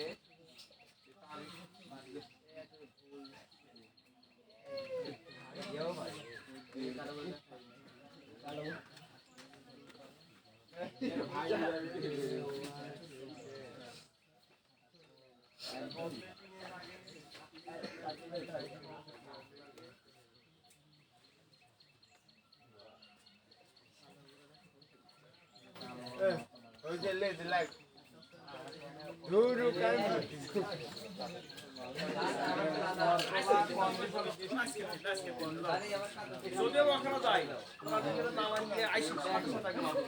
যদিও ওখানে যাই তোমাদের নাম নিয়ে আইসি সাথে সাথে আগে মারবো।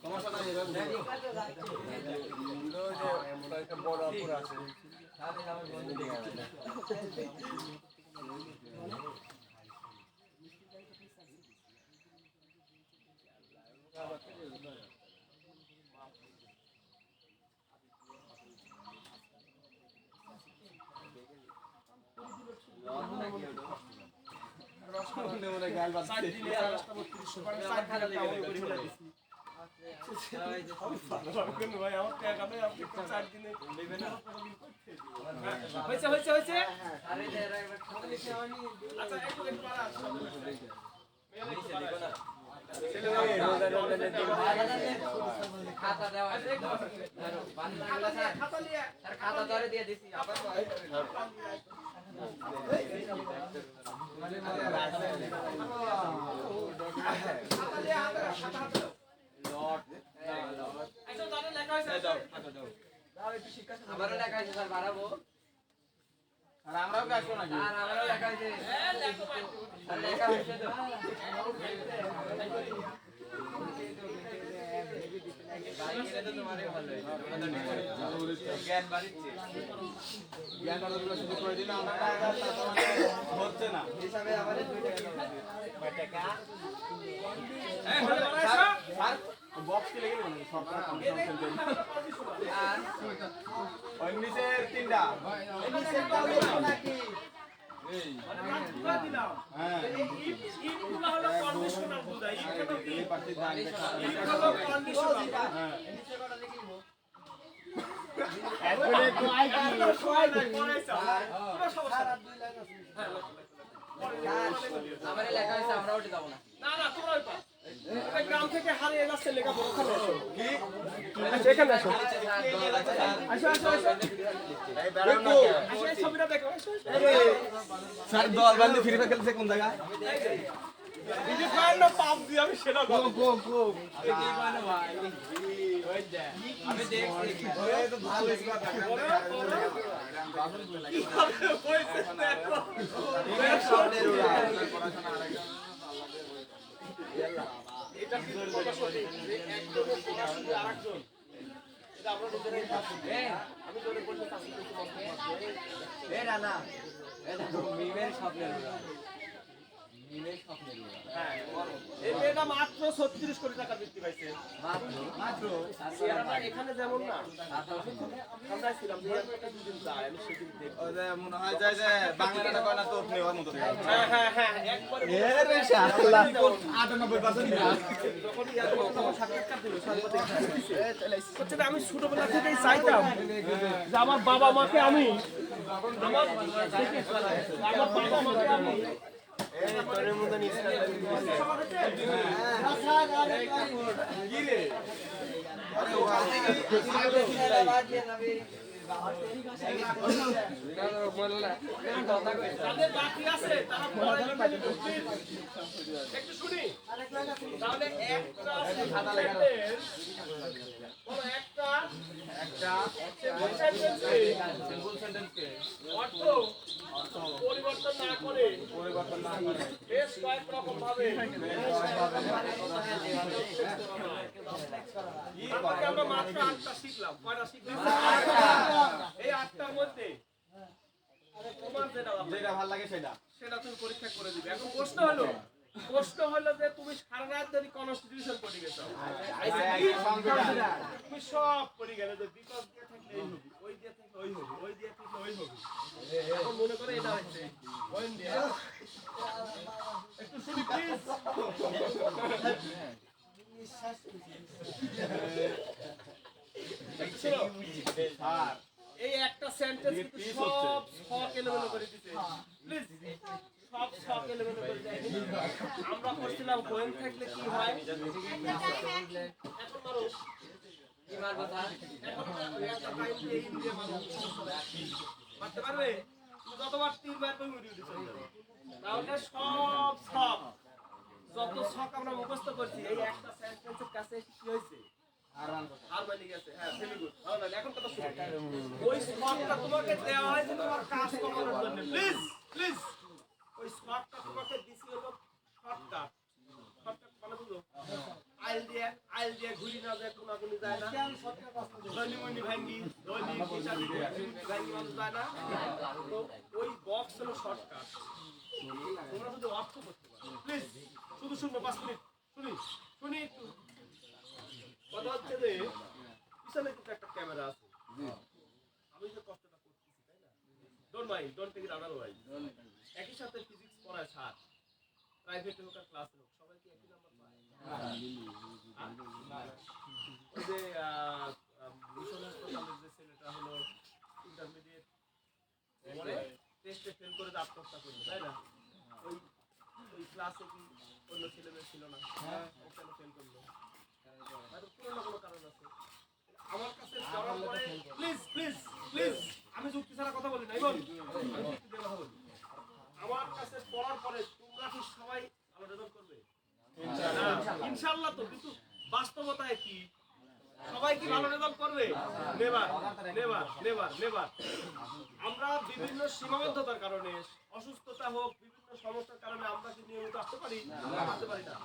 সমস্যা নাই, একটা বড় অপর আছে। সাথে আমার বন্ধু দেখছি হয়েছে আরে এরা একবার খাতা লিখে আমি আচ্ছা একটু খাতা দেওয়া আছে ধরো বান্দা স্যার খাতা ধরে দিয়ে দিছি আবার আমারও লেখা আছে স্যার বাড়াবো আর আমরাও কাজ করব নাকি? আর আমারও লেখা আছে আর লেখা হয়েছে তো তোমারই ভালো জ্ঞান বাড়িচ্ছে জ্ঞান অর্জনগুলো শুধু করে দিলে আমরা হচ্ছে না। হিসাবে আমাদের 2 টাকা স্যার বক্স কি লেগে গেল সরকার কন্ট্রোল আর ওই নিচের তিনটা নাকি এই দিলাম হ্যাঁ ইটগুলো হলো কন্ডিশনাল বুঝাই, ইটগুলো কি? এই পাশে দাগ দেখা ইটগুলো কন্ডিশনাল। হ্যাঁ নিচে কটা লিখিব একবারে কয় কি আর সময় নাই, পরে চাও। কোনো সমস্যা আর নেই। 2 লাইন আছে আমারে লেখা হয়েছে আমরা ওঠে যাব না না না তোমরা ওই পাও। এটা গ্রাম থেকে হারিয়ে যাচ্ছে লেখাপড়া। ওখানে এসো। আচ্ছা, এখানে আসো। আসো আসো আসো। এই বেরাও না আসো, এই ছবিটা দেখো। আসো, আসো। স্যার দল বান্ধে ফ্রি ফায়ার খেলছে কোন জায়গা? নিজে খায় না পাপ দিয়ে আমি সেটা বলবো। গো কি মানে ভাই ওই যে আমি দেখছি ওই তো ভালো লাগা দেখা কিভাবে হয়েছে দেখো। একজনের পড়াশোনা আরেকজন এটা আমরা নিজেরাই থাকি। আমি জোরে বলতে চাচ্ছি কিন্তু এ রানা এটা মিমের স্বপ্নের উড়াল মিমের স্বপ্নের উড়াল হ্যাঁ এই মেয়েটা মাত্র 36 কোটি টাকা বৃদ্ধি পাইছে মাত্র চেহারাটা এখানে যেমন না আমরা ছিলাম যে এয়ারপোর্টে দুদিন যায় আমি সেদিন দেখি ওই যে মনে হয় যায় যে বাংলা নাটক হয় না তোর নেওয়ার মতো হ্যাঁ একবারে এরে শালা 98% না যখন এয়ারপোর্টে আমার সাক্ষাৎকার দিল সাংবাদিক হচ্ছে যে আমি ছোটবেলা থেকেই চাইতাম যে আমার বাবা মাকে আমি আমার বাবা মাকে আমি তোরের মধ্যে যাদের বাকি আছে তারা পড়ালেখা একটু শুনি তাহলে একটা অর্থ পরিবর্তন না করে বেশ কয়েক রকম ভাবে আমরা মাত্র 8টা শিখলাম। কয়টা শিখলাম? এই 8টার মধ্যে তোমার যেটা ভালো লাগে সেটা সেটা তুমি পরীক্ষা করে দিবে। এখন প্রশ্ন হলো যে তুমি সারা রাত ধরে কনস্টিটিউশন পড়ে গেছো, তুমি সব পড়ে গেলে যে বিকজ দিয়ে থাকলে এই হবে, ওই দিয়ে থাকলে ওই হবে, ওই দিয়ে থাকলে ওই হবে। এখন মনে করে এটা হচ্ছে পয়েন্ট দিয়ে একটু শুনি প্লিজ। এই একটা সেন্টেন্স কিন্তু সব ছক এলোমেলো করে দিতে প্লিজ, সব ছক এলোমেলো করে দেয়নি। আমরা করছিলাম কোয়েন থাকলে কি হয়, এখন মারো কি মারবো স্যার মারতে পারবে যতবার 3 বার করে উড়িয়ে দিচ্ছ তাহলে সব ছক যত ছক আমরা মুখস্থ করছি এই একটা সেন্টেন্সের কাছে কি হয়েছে আর মানে গেছে। হ্যাঁ ভেরি গুড। ভালো লাগলো। এখন কথা শুনো, ওই ছকটা তোমাকে দেওয়া হয়েছে তোমার কাজ করানোর জন্য। প্লিজ প্লিজ ওই ছকটা তোমাকে দিছি হলো শর্টকাট। শর্টকাট মানে বুঝো আইল দিয়ে ঘুরি না যায় কোনাগুনি যায় না, দৈনিমনি ভাঙ্গি দৈনিক হিসাবে ভাঙ্গি মানুষ যায় না, তো ওই বক্স হলো শর্টকাট। তোমরা যদি অর্থ করতে পারো প্লিজ শুধু শুনবো 5 মিনিট শুনি একটু। কথা হচ্ছে যে পিছনে কিন্তু একটা ক্যামেরা আছে, আমি যে কষ্টটা করতেছি তাই না, don't mind, don't take it otherwise. একই সাথে ফিজিক্স পড়ায় স্যার, প্রাইভেটে হোক আর ক্লাসে হোক সবাই কি একই নাম্বার পায়? ওই যে মিশন হাসপাতালের যে ছেলেটা হলো ইন্টারমিডিয়েট পরে টেস্টে ফেল করে আত্মহত্যা করলো তাই না, ওই ক্লাসে কি অন্য ছেলে মেয়ে ছিল না, ও কেন ফেল করলো? হয়তো কোনো না কোনো কারণ আছে। আমার কাছে পড়ার পরে প্লিজ প্লিজ প্লিজ আমি যুক্তি ছাড়া কথা বলি না, আমি যুক্তি দিয়ে কথা বলি। আমার কাছে পড়ার পরে তোমরা কি সবাই ভালো রেজাল্ট করবে? ইনশাআল্লাহ। তো কিন্তু বাস্তবতায় কি সবাই কি ভালো রেজাল্ট করবে? Never never never never. আমরা বিভিন্ন সীমাবদ্ধতার কারণে, অসুস্থতা হোক, বিভিন্ন সমস্যার কারণে আমরা কি নিয়মিত আসতে পারি না?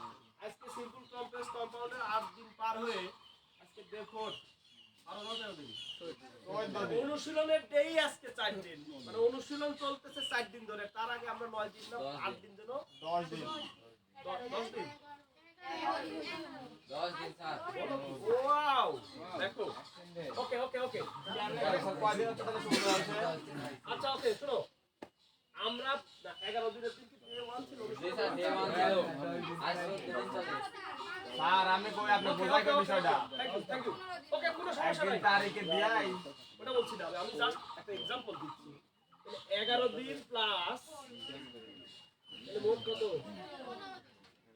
আজকে সিম্পল কমপ্লেক্স কম্পাউন্ডের 8 দিন পার হয়ে আজকে দেখুন অনুশীলনের ডেই আজকে 4 দিন, মানে অনুশীলন চলতেছে 4 দিন ধরে। তার আগে আমরা 9 দিন না 8 দিন যেন 10 দিন 10 দিন 10 দিন স্যার ওয়াও দেখো ওকে ওকে ওকে আচ্ছা ওকে শোনো আমরা 11 দিনের দিন কি ডে 1 ছিল? জি স্যার ডে 1 ছিল আজ 14 দিন চলে স্যার আমি কই আপনি বোঝাই কোন বিষয়টা থ্যাংক ইউ ওকে কোনো সমস্যা নাই তারিখে দিয়াই ওটা বলছি না আমি জাস্ট একটা एग्जांपल দিচ্ছি। 11 দিন প্লাস মোট কত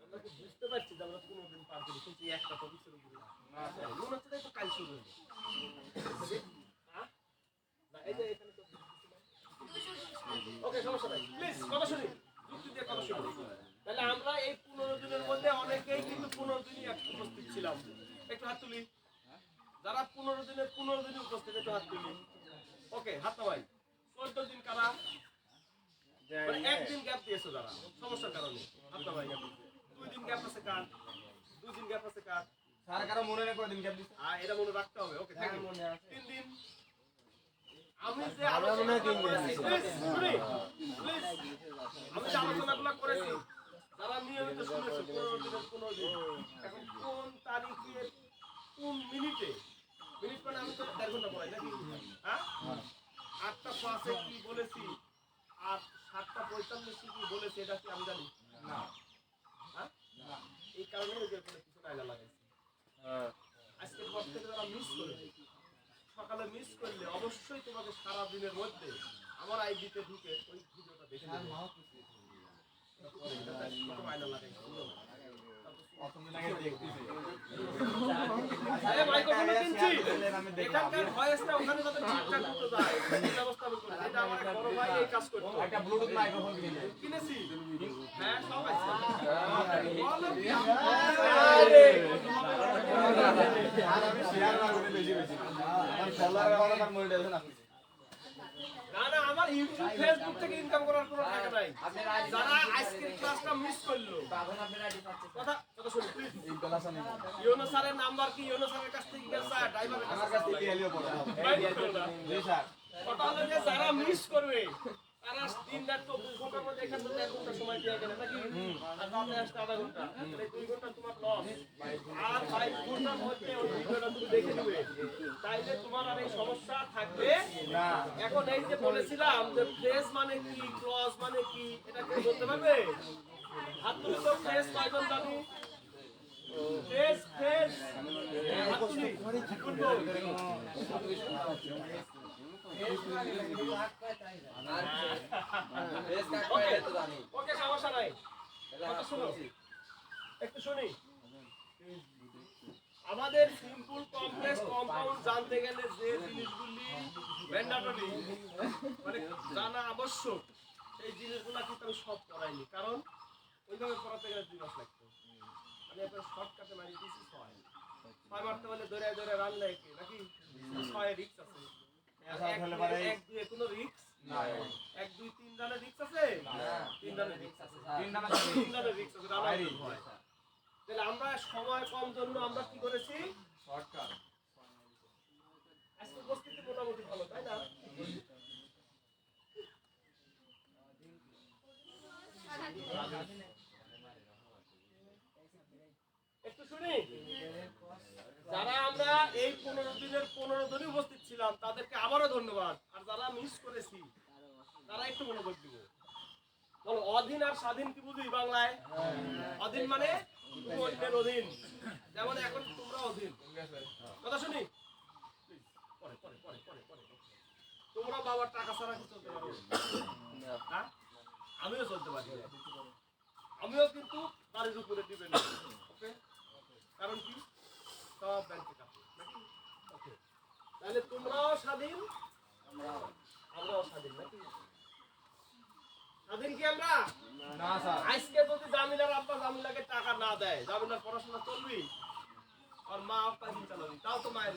আমরা কি বুঝতে পারছি যে আমরা 15 দিন পার করি কিন্তু একটা টপিকের উপরে মনে হচ্ছে তো কাল শুরু হলো হ্যাঁ না এই যে এখানে তো ওকে সমস্যা নাই প্লিজ কথা শুনি যুক্তি দিয়ে কথা শুনি। তাহলে আমরা এই 15 দিনের মধ্যে অনেকেই কিন্তু 15 দিনই উপস্থিত ছিলাম, একটু হাত তুলি যারা 15 দিনে উপস্থিত, একটু হাত তুলি। ওকে হাত নামাই। 14 দিন কারা একদিন গ্যাপ দিয়েছো যারা সমস্যার কারণে হাত নামাই। 2 দিন গ্যাপ আছে কার, 2 দিন গ্যাপ আছে কার, স্যার কারো মনে নেই কয়দিন গ্যাপ দিছে? এটা মনে রাখতে হবে। ওকে, থ্যাংক ইউ। মনে আছে 3 দিন। আমি যে আলোচনা করেছি, প্লিজ শুনি, প্লিজ। আমি যে আলোচনাগুলো করেছি, যারা নিয়মিত শুনেছো 15 দিনের 15 দিন, এখন কোন তারিখে কোন মিনিটে, মিনিট মানে আমি তো 1.5 ঘন্টা পড়াই নাকি? হ্যাঁ, 8:05 কি বলেছি আর 7:45 কি বলেছি, এটা কি আমি জানি না। হ্যাঁ, এই কারণে ওই যে কোনো কিছু আইলা লাগাইছি। আজকের পর থেকে যারা মিস করবে, সকালে মিস করলে অবশ্যই তোমাকে সারা দিনের মধ্যে আমার আইডিতে ঢুকে ওই ভিডিওটা দেখে নেবে। আয়না লাগাইছি। প্রথম দিন আগে দেখতেছি। আরে মাইক্রোফোন কিনছি, আমি দেখলাম। এখানকার ভয়েসটা ওখানে যাতে ঠিকঠাক মতো যায় এই ব্যবস্থা আমি করি। এটা আমার বড় ভাই এই কাজ করতো। একটা ব্লুটুথ মাইক্রোফোন কিনে। কিনেছি, হ্যাঁ সব আছে। বলো কি? আরে আর আমি শেয়ার মারবো বেশি বেশি। আমার ফলোয়ার আর আমার মনিটাইজেশন আছে। না না, আমার ইউটিউব ফেসবুক থেকে ইনকাম করার কোনো টাকা নাই। আপনার আইডি যারা আজকের ক্লাসটা মিস করলো, বাবন আপনার আইডি পাচ্ছে কথা কথা শুনুন প্লিজ। এই ক্লাস আমি ইউনো স্যারের নাম্বার কি? ইউনো স্যারের কাছ থেকে গেছে, ড্রাইভারের আমার কাছ কাছে থেকে এলিও পড়া। জি স্যার। কথা হলো যে যারা মিস করবে তারা দিন রাত 24 ঘন্টার মধ্যে এখান থেকে 1 ঘন্টা সময় দিয়ে গেলে নাকি, আর রাতে আসতে আধা ঘন্টা, তাহলে 2 ঘন্টা তোমার লস। আর 5 ঘন্টার মধ্যে ওই ভিডিওটা তুমি দেখে নেবে, তাইলে তোমার আর এই সমস্যা থাকবে না। এখন এই যে বলেছিলাম যে ফ্রেজ মানে কি, ক্লজ মানে কি, এটা কি বলতে পারবে? হাত তুলি তো, ফ্রেজ কয়জন জানি? ফ্রেজ ফ্রেজ হাত তুলি বলবো। ওকে, সমস্যা নাই। কথা শোনো, একটু শুনি। আমাদের সিম্পল কমপ্লেক্স কম্পাউন্ড জানতে গেলে যে জিনিসগুলি ম্যান্ডেটরি মানে জানা আবশ্যক, সেই জিনিসগুলো কিন্তু আমি সব পড়াইনি, কারণ ওইভাবে পড়াতে গেলে 2 মাস লাগতো। আমি একটা শর্টকাটে মারি দিয়েছি 6 মারতে বলে ধরে ধরে রান নেয় কি নাকি? 6 রিক্স আছে, 1 2 কোনো রিক্স না। 1 2 3 রানের রিক্স আছে, 3 রানের রিক্স আছে, 3 রানের রিক্স আছে, রান আউট হয়। তাহলে আমরা সময় কম জন্য আমরা কি করেছি? শর্টকাট। আজকে উপস্থিতি মোটামুটি ভালো, তাই না? একটু শুনি, যারা আমরা এই 15 দিনের 15 দিনই উপস্থিত ছিলাম তাদেরকে আবারও ধন্যবাদ। আর যারা মিস করেছি তারা একটু মনোযোগ দিব। বলো, অধীন আর স্বাধীন কি বুঝি বাংলায়? অধীন মানে অন্যের অধীন, যেমন এখন তোমরা অধীন। কথা শুনি, পরে পরে পরে পরে পরে তোমরা বাবার টাকা ছাড়া কি চলতে পারো? হ্যাঁ, আমিও চলতে পারি, আমিও কিন্তু বাড়ির উপরে ডিপেন্ড। ওকে, কারণ কি সব ব্যাংকে কাটে নাকি? ওকে, তাহলে তোমরাও স্বাধীন, আমরাও স্বাধীন নাকি? স্বাধীন কি আমরা? না স্যার। আজকে যদি জামিলার আব্বা জামিলাকে টাকা না দেয়, জামিলার পড়াশোনা চলবি আর মা আব্বা দিন চালাবি, তাও তো মায়ের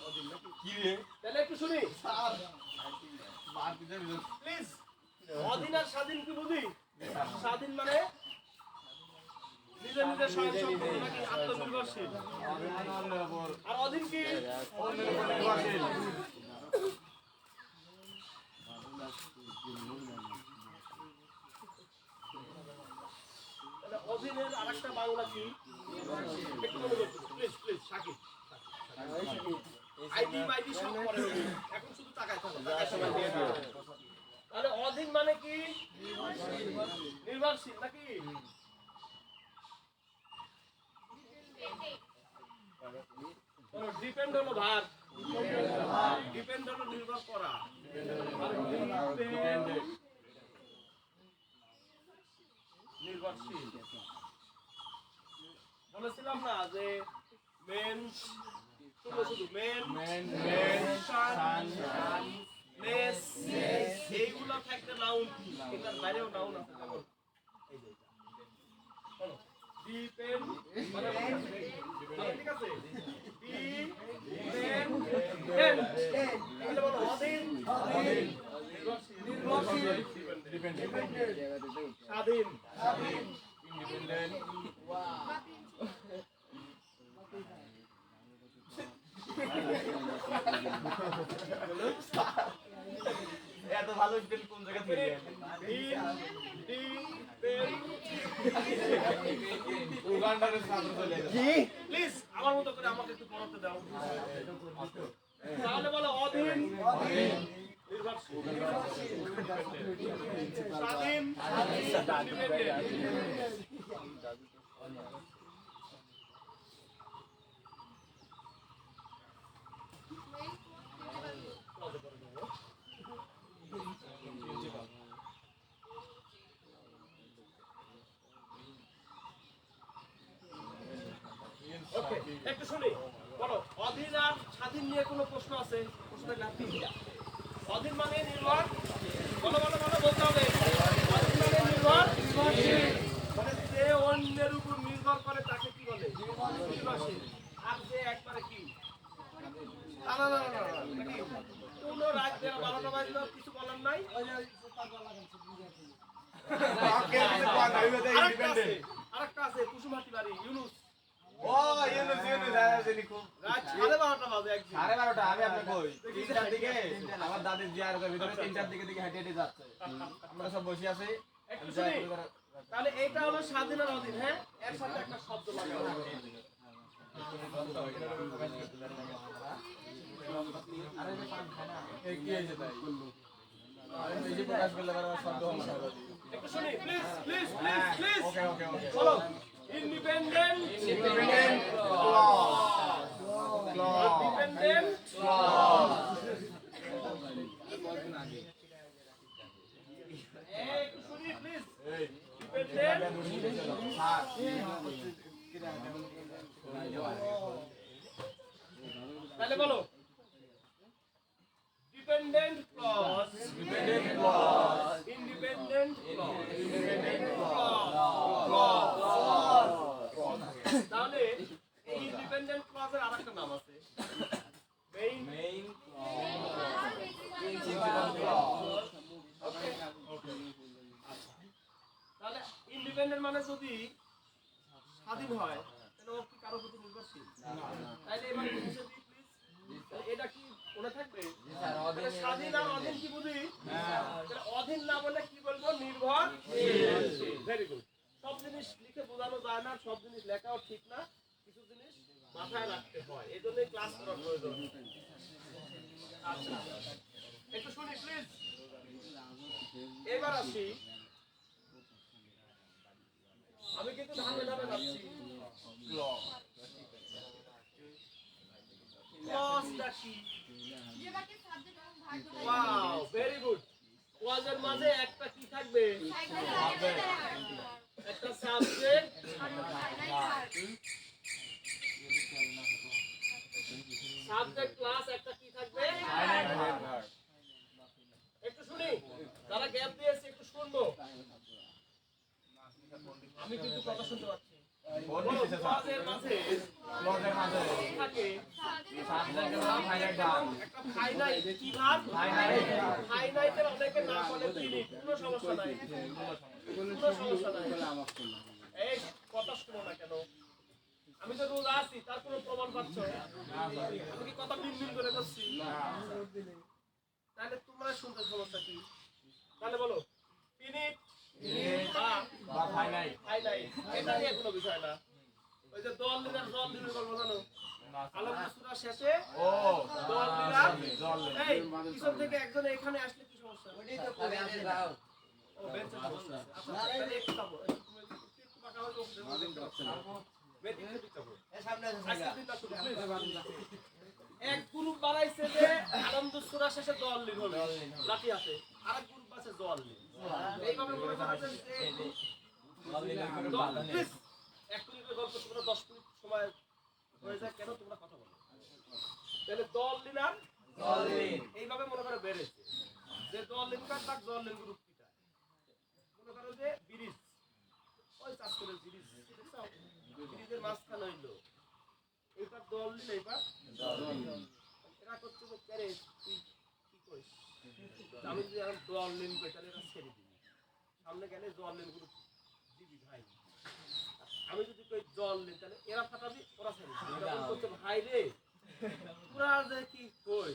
অধীন নাকি? কি রে? তাহলে একটু শুনি স্যার মার দিতে দিল। প্লিজ। অধীন আর স্বাধীন কি বুঝি? স্বাধীন মানে নিজে নিজে স্বয়ংসম্পূর্ণ নাকি আত্মনির্ভরশীল, অভিমান অন্যের উপর। আর অধীন কি? অন্যের উপর নির্ভরশীল। তাহলে অধীনের আরেকটা বাংলা কি? একটু মনোযোগ দিন, প্লিজ প্লিজ। সাকিব আইডি মাইডি সব পরে হবে, এখন শুধু টাকায় থাকো, টাকায় সময় দিয়ে দিও। তাহলে অধীন মানে কি? নির্ভরশীল নাকি? ডিপেন্ড হলো ভার, ডিপেন্ড হলো নির্ভর করা, নির্ভরশীল। বলেছিলাম না যে মেন শুধু মেন সান নেস এইগুলো থাকতে নাউন, এটার বাইরেও নাউন আছে, যেমন এই যে ডিপেন্ড মানে ঠিক আছে, ডিপেন্ড এগুলো বলো অধীন, নির্ভরশীল, স্বাধীন, এত ভালো স্পেল কোন জায়গা থেকে উগান্ডার ছাত্র চলে গেছে প্লিজ আমার মতো করে আমাকে একটু পড়াতে দাও তাহলে বলো অধীন নির্ভরশীল স্বাধীন একটু শুনি বলো অধীন আর স্বাধীন নিয়ে কোনো প্রশ্ন আছে প্রশ্ন লাগবে অধীন মানে নির্ভর বলো বলো বলো বলতে হবে অধীন মানে নির্ভর মানে যে অন্যের উপর নির্ভর করে তাকে কি বলে নির্ভরশীল আর যে একবারে কি না না না না কোন রাজ্যের 12টা বাজলো কিছু বলার নাই আরেকটা আছে কুসুমহাটি বাড়ি ইউনুস ও ইউনুস জানি খুব রাত 12:30টা বাজে একদিন 12:30 আমি আপনি কই 3টার দিকে আমার দাদির জিয়ারতের ভিতরে 3টার দিকে হেঁটে হেঁটে যাচ্ছে আমরা সব বসে আছি একটু শুনি তাহলে এইটা হলো স্বাধীন আর অধীন হ্যাঁ এর সাথে একটা শব্দ লাগাও আরে যে পান খায় না কি হয়েছে তাই আরে বেশি প্রকাশ করলে আবার শব্দ হবে না একটু শুনি please please please please okay okay okay বলো ইন্ডিপেন্ডেন্ট ইন্ডিপেন্ডেন্ট একটু শুনি প্লিজ তাহলে বলো ডিপেন্ডেন্ট ক্লজ ইন্ডিপেন্ডেন্ট তাহলে এই ইন্ডিপেন্ডেন্ট ক্লজের আরেকটা নাম আছে মেইন তাহলে ইন্ডিপেন্ডেন্ট মানে যদি স্বাধীন হয় তাহলে ও কি কারো প্রতি নির্ভরশীল তাইলে এবার বুঝে দিই প্লিজ এটা কি মনে থাকবে স্বাধীন আর অধীন কি বুঝি অধীন না বলে কি বলবো নির্ভরশীল ভেরি গুড সব জিনিস লিখে বোঝানো যায় না সব জিনিস লেখাও ঠিক না কিছু জিনিস মাথায় রাখতে হয় এই জন্যই ক্লাস করার প্রয়োজন আচ্ছা একটু শুনি প্লিজ এবার আসি আমি কিন্তু ধাপে ধাপে যাচ্ছি ক্লজটা কি ওয়াও ভেরি গুড ক্লজের মাঝে একটা কি থাকবে একটা সাবজেক্ট সাবজেক্ট ক্লাস একটা কি থাকবে একটু শুনি যারা গ্যাপ দিয়েছে একটু শুনবো আমি কিন্তু কথা শুনতে পাচ্ছি ক্লজের মাঝে থাকে একটা ফাইনাইট কি ভাব ফাইনাইটের অনেকে নাম বলে তিনি কোনো সমস্যা নাই কোনো সমস্যা নাই এই কথা শুনো না কেন আমি তো রোজ আসি তার কোনো প্রমাণ পাচ্ছ আমি কি কথা মিনমিন করে করছি তাহলে তোমরা শুনতে সমস্যা কি তাহলে বলো ফিনিট বা ফাইনাইট এটা নিয়ে কোনো বিষয় না ওই যে দল লিডার গল্প জানো আলমগীর সূরা শেষে দল লিডার এই পিছন থেকে একজন এখানে আসলে কি সমস্যা ওইটাই তো বেঁচে দাও ও বেঁচে দাও আচ্ছা তাহলে একটু যাবো একটু বাঁকা হয়ে এক গ্রুপ বাড়াইছে যে আলমগীর সূরা শেষে দল লিড হবে লাঠি আছে আরেক গ্রুপ আছে দল লিড এইভাবে মনে করেন যে প্লিজ 1 মিনিটের গল্প তোমরা 10 মিনিট সময় হয়ে যায় কেন তোমরা কথা বলো তাহলে দল লিডার এইভাবে মনে করে বেড়েছে যে দল লিডার তার দল লিড গ্রুপ কিটা মনে করো যে ব্রিজ ওই চাষ করে ব্রিজ দেখছো ব্রিজের মাঝখানে হইলো এইবার দল লিড এইবার এরা করছে যে কেরে তুই কি কইস আমি যদি এখন দল লিড কই তাহলে এটা ছেড়ে দিবি সামনে গেলে দল লিড গ্রুপ দিবি ভাই আমি যদি কই দল লিড তাহলে এরা ফাটাবি ওরা ছেড়ে দিবি যখন করছে ভাই রে পুরা যে কি কই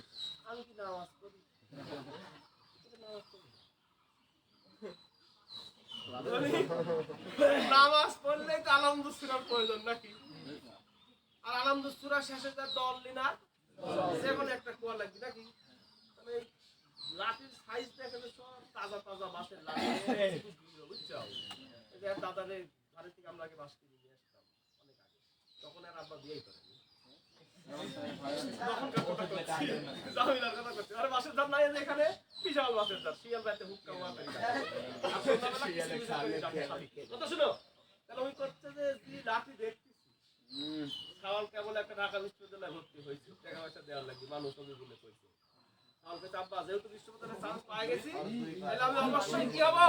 আমি কি নামাজ পড়ি নামাজ পড়লেই তো আলহামদুলিল্লাহ প্রয়োজন নাকি আর আলহামদুলিল্লাহ শেষে তার দল লিনা যেমন একটা কোয়া লাগবে নাকি মানে লাঠির সাইজ দেখে সব তাজা তাজা বাঁশের লাঠি বুঝছো এই যে দাদারে বাড়ি থেকে আমরা আগে বাঁশ কিনে নিয়ে আসতাম অনেক আগে তখন আর আব্বা বিয়েই করেনি জামিলার কথা করছি আরে বাঁশের দাম নাই এখানে বিশাল বাঁশের দাম শিয়াল বাইতে হুক্কা মারতে কথা শুনো তাহলে ওই করছে যে লাঠি দেখতেছি সাওয়াল কেবল একটা ঢাকা বিশ্ববিদ্যালয়ে ভর্তি হয়েছে টাকা পয়সা দেওয়ার লাগবে মানুষ সবই বলে কইছে সাওয়াল কাছে আব্বা যেহেতু বিশ্ববিদ্যালয়ে চান্স পাই গেছি তাহলে আমি অবশ্যই কি হবো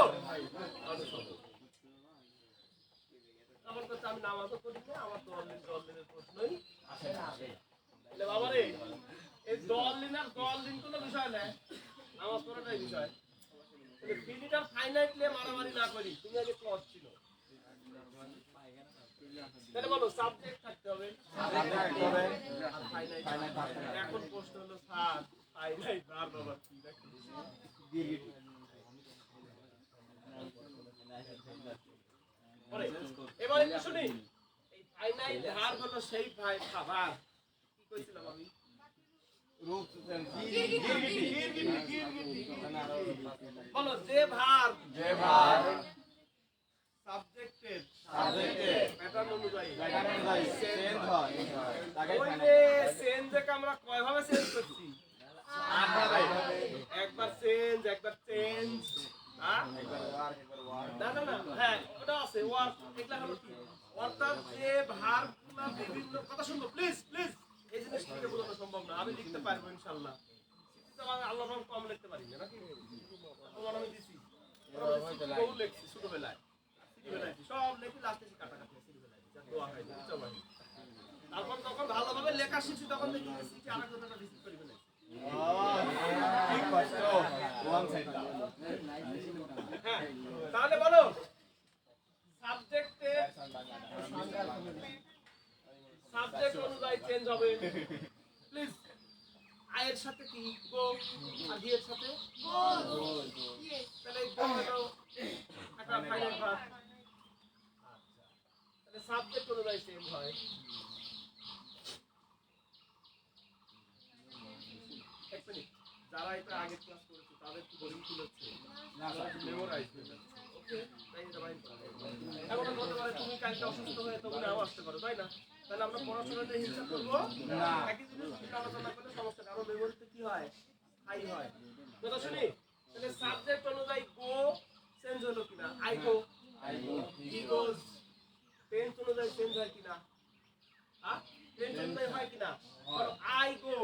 আমার কাছে আমি নামাজও করি না আমার দলের প্রশ্নই আসে না তাহলে বাবা রে এই দল দিন কোনো বিষয় না নামাজ পড়াটাই বিষয় তাহলে ফিলিটার ফাইনাইটলি মারামারি না করি তুমি আগে ক্লজ ছিল তাহলে বলো সাবজেক্ট থাকতে হবে এখন প্রশ্ন হলো স্যার ফাইনাইট ভার বাবা কি রাখি এবার একটু শুনি এই ফাইনাইট ভার হলো সেই খাবার কি কইছিলাম আমি বলো যে ভার সাবজেক্টের প্যাটার্ন অনুযায়ী চেঞ্জ হয় ওই যে চেঞ্জকে আমরা কয় ভাবে চেঞ্জ করছি আট ভাবে একবার চেঞ্জ না হ্যাঁ ওটা আছে ওয়ার্ক এগুলা হলো কি অর্থাৎ যে ভারগুলো বিভিন্ন কথা শুনবো প্লিজ এই জিনিসটাকে বোঝানো সম্ভব না আমি লিখতে পারবো ইনশাআল্লাহ আল্লাহ রহম কম লিখতে পারি না নাকি তোমার আমি দিছি বহু লিখছি ছোটবেলায় সব লেখি লাস্টে কাটাকাটি দোয়া হয় তারপর তখন ভালোভাবে লেখা শিখছি তখন দেখি শিখি আরেকজনটা রিসিভ করি না তাহলে বলো সাবজেক্ট অনুযায়ী চেঞ্জ হবে প্লিজ আয়ের সাথে কি গো আর এর সাথে তাহলে গো হলো একটা ফাইনাল ভার্ব তাহলে সাবজেক্ট অনুযায়ী চেঞ্জ হয় এক মিনিট যারা এটা আগে ক্লাস করেছে তাদের কি বোরিং ফিল হচ্ছে না মেমোরাইজ ওকে তাই এটা বাইন এখন বলতে পারে তুমি কালকে অসুস্থ হয়ে তবে নাও আসতে পারো তাই না তাহলে আমরা পড়াশোনাতে হিসাব করব না একই জিনিস আলোচনা করলে সমস্যা কারণ মেমোরিতে কি হয় হাই হয় কথা শুনি তাহলে সাবজেক্ট অনুযায়ী গো চেঞ্জ হলো কিনা I go he goes tense অনুযায়ী চেঞ্জ হয় কিনা হ্যাঁ টেন্স অনুযায়ী হয় কিনা আই গো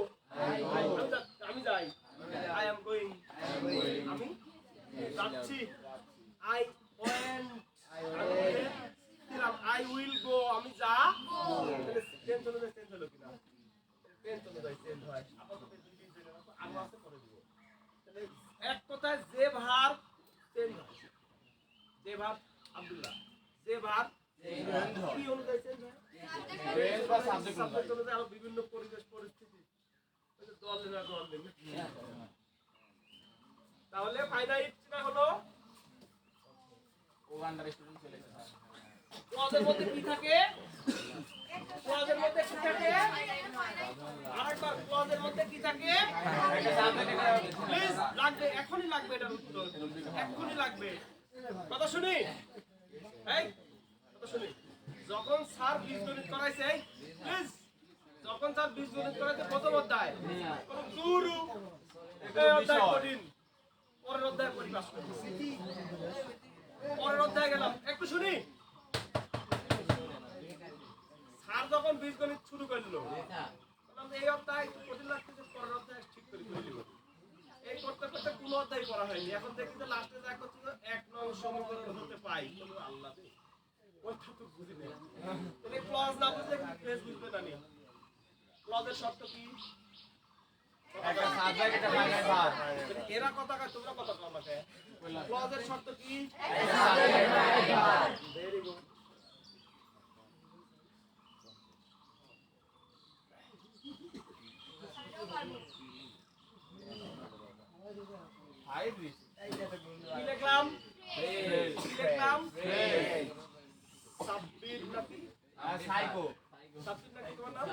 আমি যাই আই এম গোইং আমি যাচ্ছি I went I will go আমি যা টেন্স অনুযায়ী চেঞ্জ হলো কিনা টেন্স অনুযায়ী চেঞ্জ হয় আপাতত দুই জেনে রাখো আগে আছে পরে দিব তাহলে এক কথায় যে ভার্ব চেঞ্জ হয় যে ভার্ব আব্দুল্লাহ যে ভার্ব কি অনুযায়ী চেঞ্জ হয় টেন্স বা সাবজেক্ট অনুযায়ী আর বিভিন্ন পরিবেশ পরিস্থিতি ওই যে দল না তাহলে ফাইনাইটটা হলো ও আন্ডার স্টুডেন্ট চলে গেছে ক্লজের মধ্যে কি থাকে ক্লজের মধ্যে কি থাকে আরেকবার ক্লজের মধ্যে কি থাকে প্লিজ লাগবে এখনি লাগবে এটার উত্তর এখনি লাগবে কথা শুনি এই কথা শুনি যখন স্যার বীজগণিত করাইছে প্লিজ যখন স্যার বীজগণিত করাইছে প্রথম অধ্যায় কোন গুরু এই অধ্যায় কঠিন পরের অধ্যায় পরিপাস করতেছি পরের অধ্যায় গেলাম একটু শুনি স্যার যখন বীজগণিত শুরু করলো এই অধ্যায় একটু কঠিন লাগতেছে পরের অধ্যায় ঠিক করে দিল এই করতে করতে কোনো অধ্যায় করা হয়নি এখন দেখি যে লাস্টে যা করছিল এক নং সমীকরণ হতে পাই আল্লাহ ওইটা তো বুঝি না তাহলে ক্লজ না বুঝলে কি ফ্রেজ বুঝবে না নি ক্লজের শর্ত কি একটা সাবজেক্ট একটা ফাইনাল ভার্ব এরা কথা কয় তোমরা কথা কও আমাকে ক্লজের শর্ত কি একটা সাবজেক্ট একটা ফাইনাল ভার্ব ভেরি গুড নাম সাব্বির নাকি সাইকো সাব্বির নাকি তোমার নাম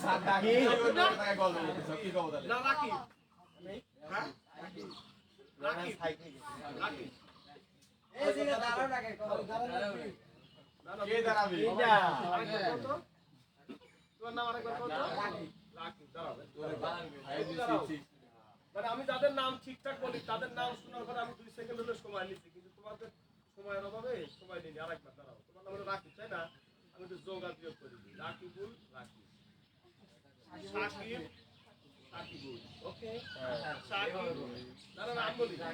সাদা কি গল্প কি কব তাহলে না রাকিব হ্যাঁ রাকিব রাকিব এই যে দাঁড়াও না কে না না কে দাঁড়াবি আরেকবার বলো তো। তোমার নাম আরেকবার বলো তো। রাকিব দাঁড়াও মানে আমি যাদের নাম ঠিকঠাক বলি তাদের নাম শোনার পরে আমি 2 সেকেন্ড হলে সময় নিচ্ছি কিন্তু তোমাদের সময়ের অভাবে সময় নিই আরেকবার দাঁড়াও তোমার নাম হলো রাকিব তাই না আমি একটু যোগা বিয়োগ করে দিই রাকিবুল রাকিব সাকিব সাকিবুল ওকে সাকিব না না নাম বলি না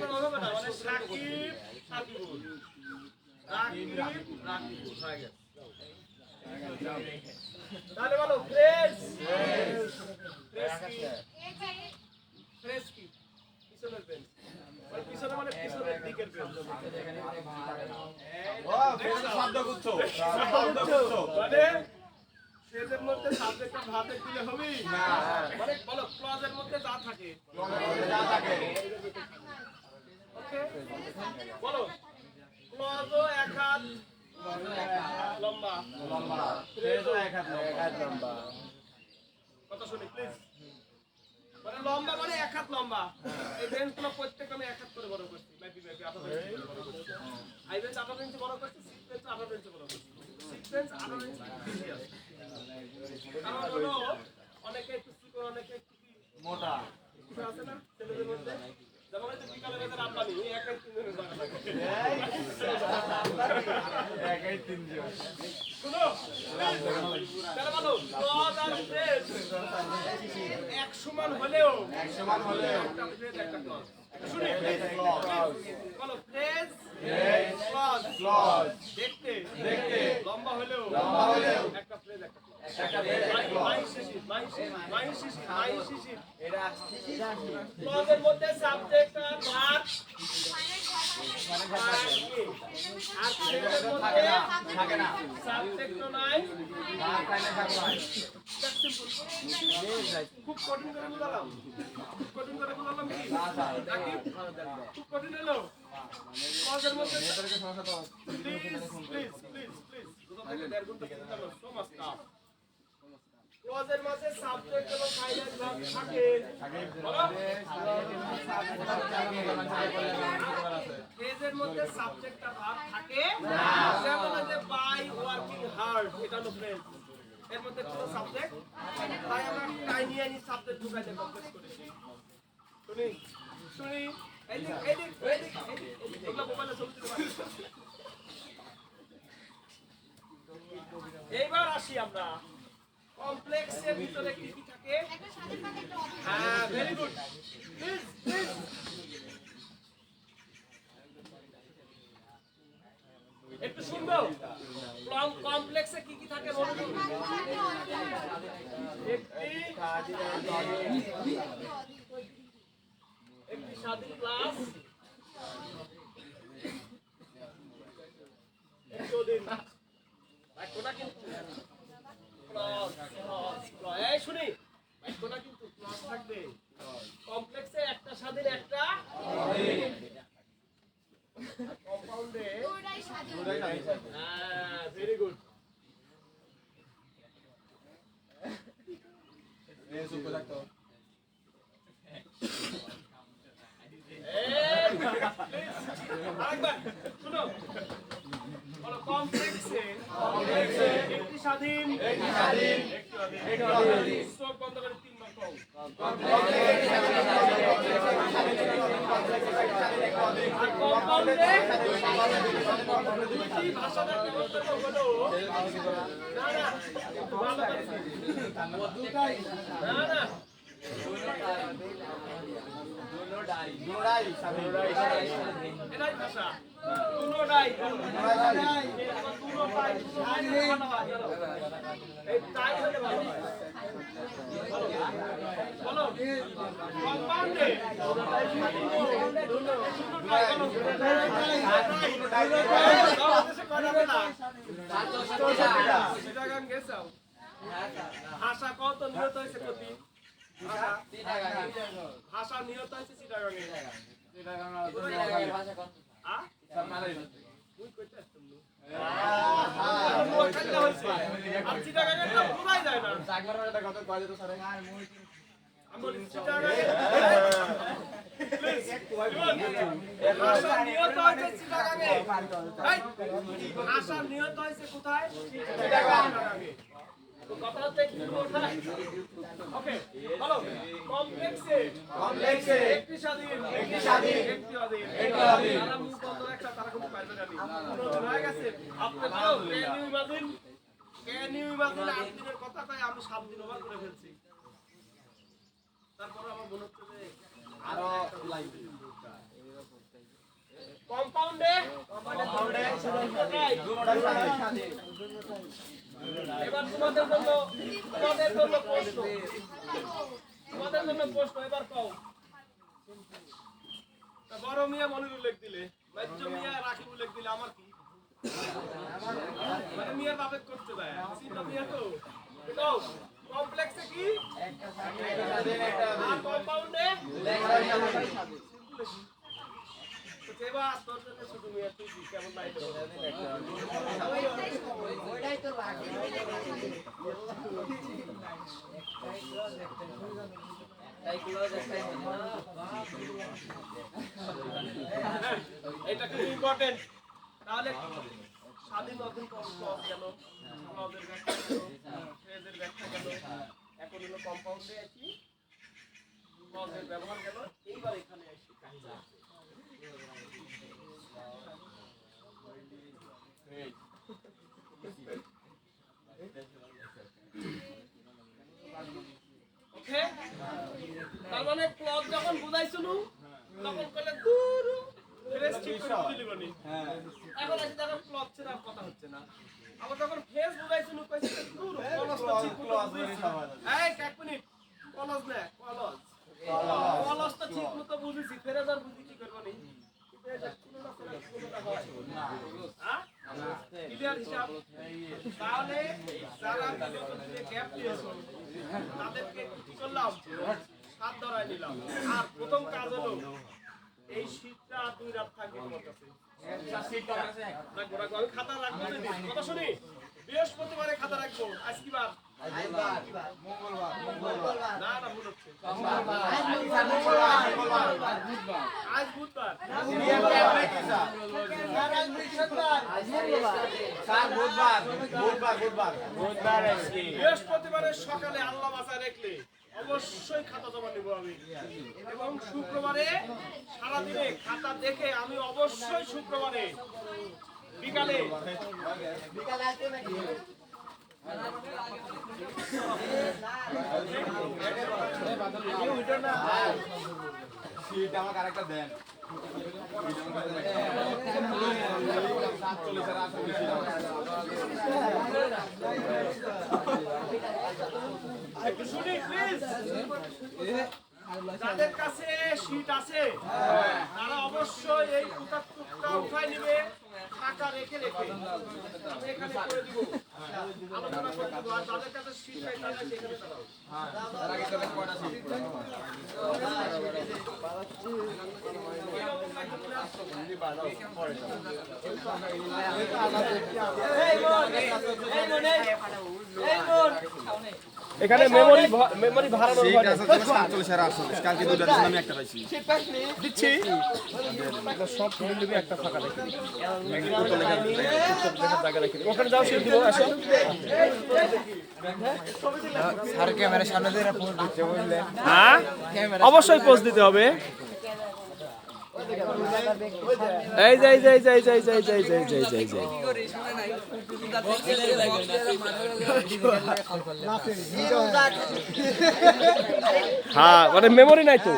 না হবে না মানে সাকিব সাকিবুল রাকিব রাকিবুল হয়ে গেছে তাহলে বলো ফ্রেশ ফ্রেশ কি ফ্রেশ কি পিছনের বেঞ্চ মানে পিছনে মানে পিছনের দিকের বেঞ্চ ও ফের শব্দগুচ্ছ শব্দগুচ্ছ মানে ফ্রেজের মধ্যে সাবজেক্টটা ভাবে দিলে হবে না মানে বলো ক্লজের মধ্যে যা থাকে যা থাকে ওকে বলো ক্লজও এক হাত লম্বা লম্বা ফের এক হাত লম্বা কথা শুনি প্লিজ মানে লম্বা মানে এক হাত লম্বা এই বেঞ্চগুলো প্রত্যেকটা আমি এক হাত করে বড় করছি ম্যাপি ম্যাপি 18 ইঞ্চি বড় করছি হাই বেঞ্চ 18 ইঞ্চি বড় করছি সিক্স বেঞ্চ 18 ইঞ্চি বড় করছি সিক্স বেঞ্চ 18 ইঞ্চি বেশি আছে কারণ হলো অনেকে একটু চিকন অনেকে একটু মোটা কিছু আছে না ছেলেদের মধ্যে যেমন এই যে বিকালে বেদের আব্বানি এই একাই তিনজনের জায়গা লাগে একাই তিনজন শুনো তাহলে বলো ক্লজ আর ফ্রেজ এক সমান হলেও এক সমান হলে একটা ফ্রেজ একটা ক্লজ শুনি ক্লজ বলো ফ্রেজ ফ্রেজ ক্লজ ক্লজ দেখতে দেখতে লম্বা হলেও একটা ফ্রেজ একটা ক্লজ একটা ফ্রেজ মাই শিশির এটা ক্লজের মধ্যে সাবজেক্ট আর ভার্ব আর ফ্রেজের মধ্যে থাকে না সাবজেক্ট নাই ভাত খাইলে থাকবে খুব কঠিন করে বুঝালাম খুব কঠিন করে বুঝালাম কি নাকি খুব কঠিন হলো ক্লজের মধ্যে এদেরকে সমস্যা তো প্লিজ দুটো থেকে 1.5 ঘন্টা চিন্তা করো সো মাচ টাফ ক্লজের মাঝে সাবজেক্ট এবং ফাইনাল ভার্ব থাকে ফ্রেজের মধ্যে সাবজেক্ট আর ভার্ব থাকে না যেমন যে বাই ওয়ার্কিং হার্ড এটা হলো ফ্রেজ এর মধ্যে কোনো সাবজেক্ট তাই আমরা টাইনি আনি সাবজেক্ট ঢুকাইতে কমপ্লিট করেছি শুনি এদিক এগুলো মোবাইলে ছবি তুলতে পারি এইবার আসি আমরা কমপ্লেক্সের ভিতরে কি কি থাকে হ্যাঁ ভেরি গুড প্লিজ একটু শুনবো কমপ্লেক্সে কি কি থাকে বলুন একটি স্বাধীন ক্লাস বাক্যটা কিন্তু এই শুনি বাক্যটা কিন্তু ক্লজ থাকবে কমপ্লেক্সে একটা স্বাধীন একটা কম্পাউন্ডে হ্যাঁ ভেরি গুড আরেকবার শুনো বলো কমপ্লেক্সে একটি স্বাধীন চোখ বন্ধ করে 3 বার কও আর কম্পাউন্ডে দুটি ভাষাটা কেমন করে বলো না না ভালো করে না না এটাই ভাষা দুটোটাই এই তাই হলে ভালো হয় বলো কম্পাউন্ডে ভাষা কত নিহত হয়েছে প্রতি ভাষা নিহত হয়েছে চিটাগাঙে ভাষা কত মুই কইতে আসতাম না নোয়াখালী হইছে আর চিটাগাঙ্গে তো পুরাই যায় না চাকমার একটা কথা কয় দিত স্যার আমি চিটাগাঙ্গে আশা নিয়ত হয়েছে চিটাগাঙ্গে আশা নিয়ত হয়েছে কোথায় চিটাগাঙ্গে তো কথা হচ্ছে কি কোথায় ওকে বলো কমপ্লেক্সে একটি স্বাধীন একটি যারা মুখ বন্ধ রাখছে তারা কিন্তু পারবে না হয়ে গেছে আপনি বলো ক্যান ইউ ইমাজিন 8 দিনের কথা কয় আমি 7 দিন ওভার করে ফেলছি তারপর আমার মনে হচ্ছে যে আরো লাইভ কম্পাউন্ডে এবার তোমাদের জন্য প্রশ্ন এবার কও বড় মিয়া মনির উল্লেখ দিলে বাচ্চ মিয়া রাকিব উল্লেখ দিলে আমার কি মানে মিয়ার বাপে করতে দেয় চিন্তা মিয়া তো কও কমপ্লেক্সে কি একটা আর কম্পাউন্ডে সেবা তোর জন্য শুধু মিয়া তুই কেমন নাই তো ওইটাই তো লাগে এটা খুব ইম্পর্টেন্ট তাহলে স্বাধীন অধীন ক্লজ গেল ক্লজের ব্যাখ্যা গেল ফ্রেজের ব্যাখ্যা গেল এখন হলো কম্পাউন্ডে আছি ক্লজের ব্যবহার গেল এইবার এখানে আসি কাজটা ওকে তার মানে ক্লজ যখন বুঝাইছিল তখন কইলে দূর ফ্রেজ ঠিক করে বুঝলি বনি হ্যাঁ এখন আসি দেখো ক্লজ ছেড়া কথা হচ্ছে না আবার যখন ফ্রেজ বুঝাইছিল কইছে দূর ক্লজ তো ঠিক ক্লজ এই এক মিনিট ক্লজ না ক্লজ তো ঠিক মতো বুঝিছি ফ্রেজ আর বুঝি কি করব নি ক্লিয়ার হিসাব তাহলে যারা ভিডিওতে গ্যাপ দিয়েছো তাদেরকে কি করলাম হাত ধরায় নিলাম আর প্রথম কাজ হলো এই শীতটা 2 রাত থাকবে তোমার কাছে একটা শীত আছে না গোড়া আমি খাতা রাখবো না কথা শুনি বৃহস্পতিবারে খাতা রাখবো আজ কি বার মঙ্গলবার না না ভুল হচ্ছে আজ বুধবার বৃহস্পতিবারের সকালে আল্লাহ বাঁচায় রাখলে অবশ্যই খাতা জমা নেব আমি এবং শুক্রবারে সারাদিনে খাতা দেখে আমি অবশ্যই শুক্রবারে বিকালে আমার আরেকটা দেন শুনি প্লিজ যাদের কাছে শীট আছে তারা অবশ্যই এই টুকটা উঠাই নিবে টাকা রেখে রেখে আমি এখানে করে দিব আলোচনা করে দিব আর যাদের কাছে শীট নাই তারা সেখানে দাঁড়াও তারা কি তবে কয়টা শীট এখানে মেমরি ভাড়ানোর শীট আছে তো 47 আর 48 কালকে দুটো দিন আমি একটা পাইছি দিচ্ছি সব ফুল দিবি একটা ফাঁকা রেখে ওখানে যাও শীট দিব আসো স্যার ক্যামেরার সামনে দিয়ে পোজ দিতে বললেন হ্যাঁ অবশ্যই পোজ দিতে হবে এই যাই যাই যাই যাই যাই যাই যাই যাই যাই যাই হ্যাঁ মানে মেমরি নাই তো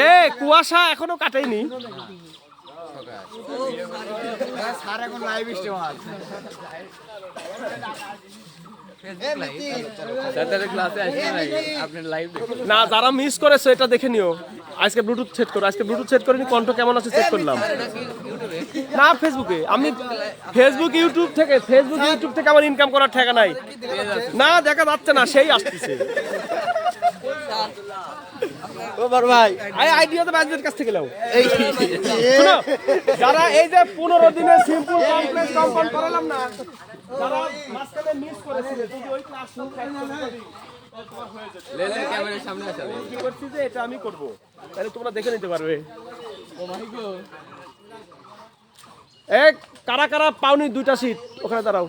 এ কুয়াশা এখনো কাটেনি স্যার এখন লাইভ স্ট্রিম আছে না যারা মিস করেছে এটা দেখে নিও আজকে ব্লুটুথ সেট করো আজকে ব্লুটুথ সেট করে নি কণ্ঠ কেমন আছে চেক করলাম না ফেসবুকে আমি ফেসবুক ইউটিউব থেকে আমার ইনকাম করার ঠেকা নাই না দেখা যাচ্ছে না সেই আসতেছে আইডিয়া তো বাইরের কাছ থেকে নাও শোনো, যারা এই যে 15 দিনে সিম্পল কমপ্লেক্স কম্পাউন্ড করালাম না, যারা মাঝখানে মিস করেছিল, যদি ওই ক্লাস শুরু করতে তোমার হয়ে যেত। লেলের ক্যামেরার সামনে আসা কি করছি যে এটা আমি করব, তাহলে তোমরা দেখে নিতে পারবে। কারা কারা পাওনি 2টা সিট, ওখানে দাঁড়াও।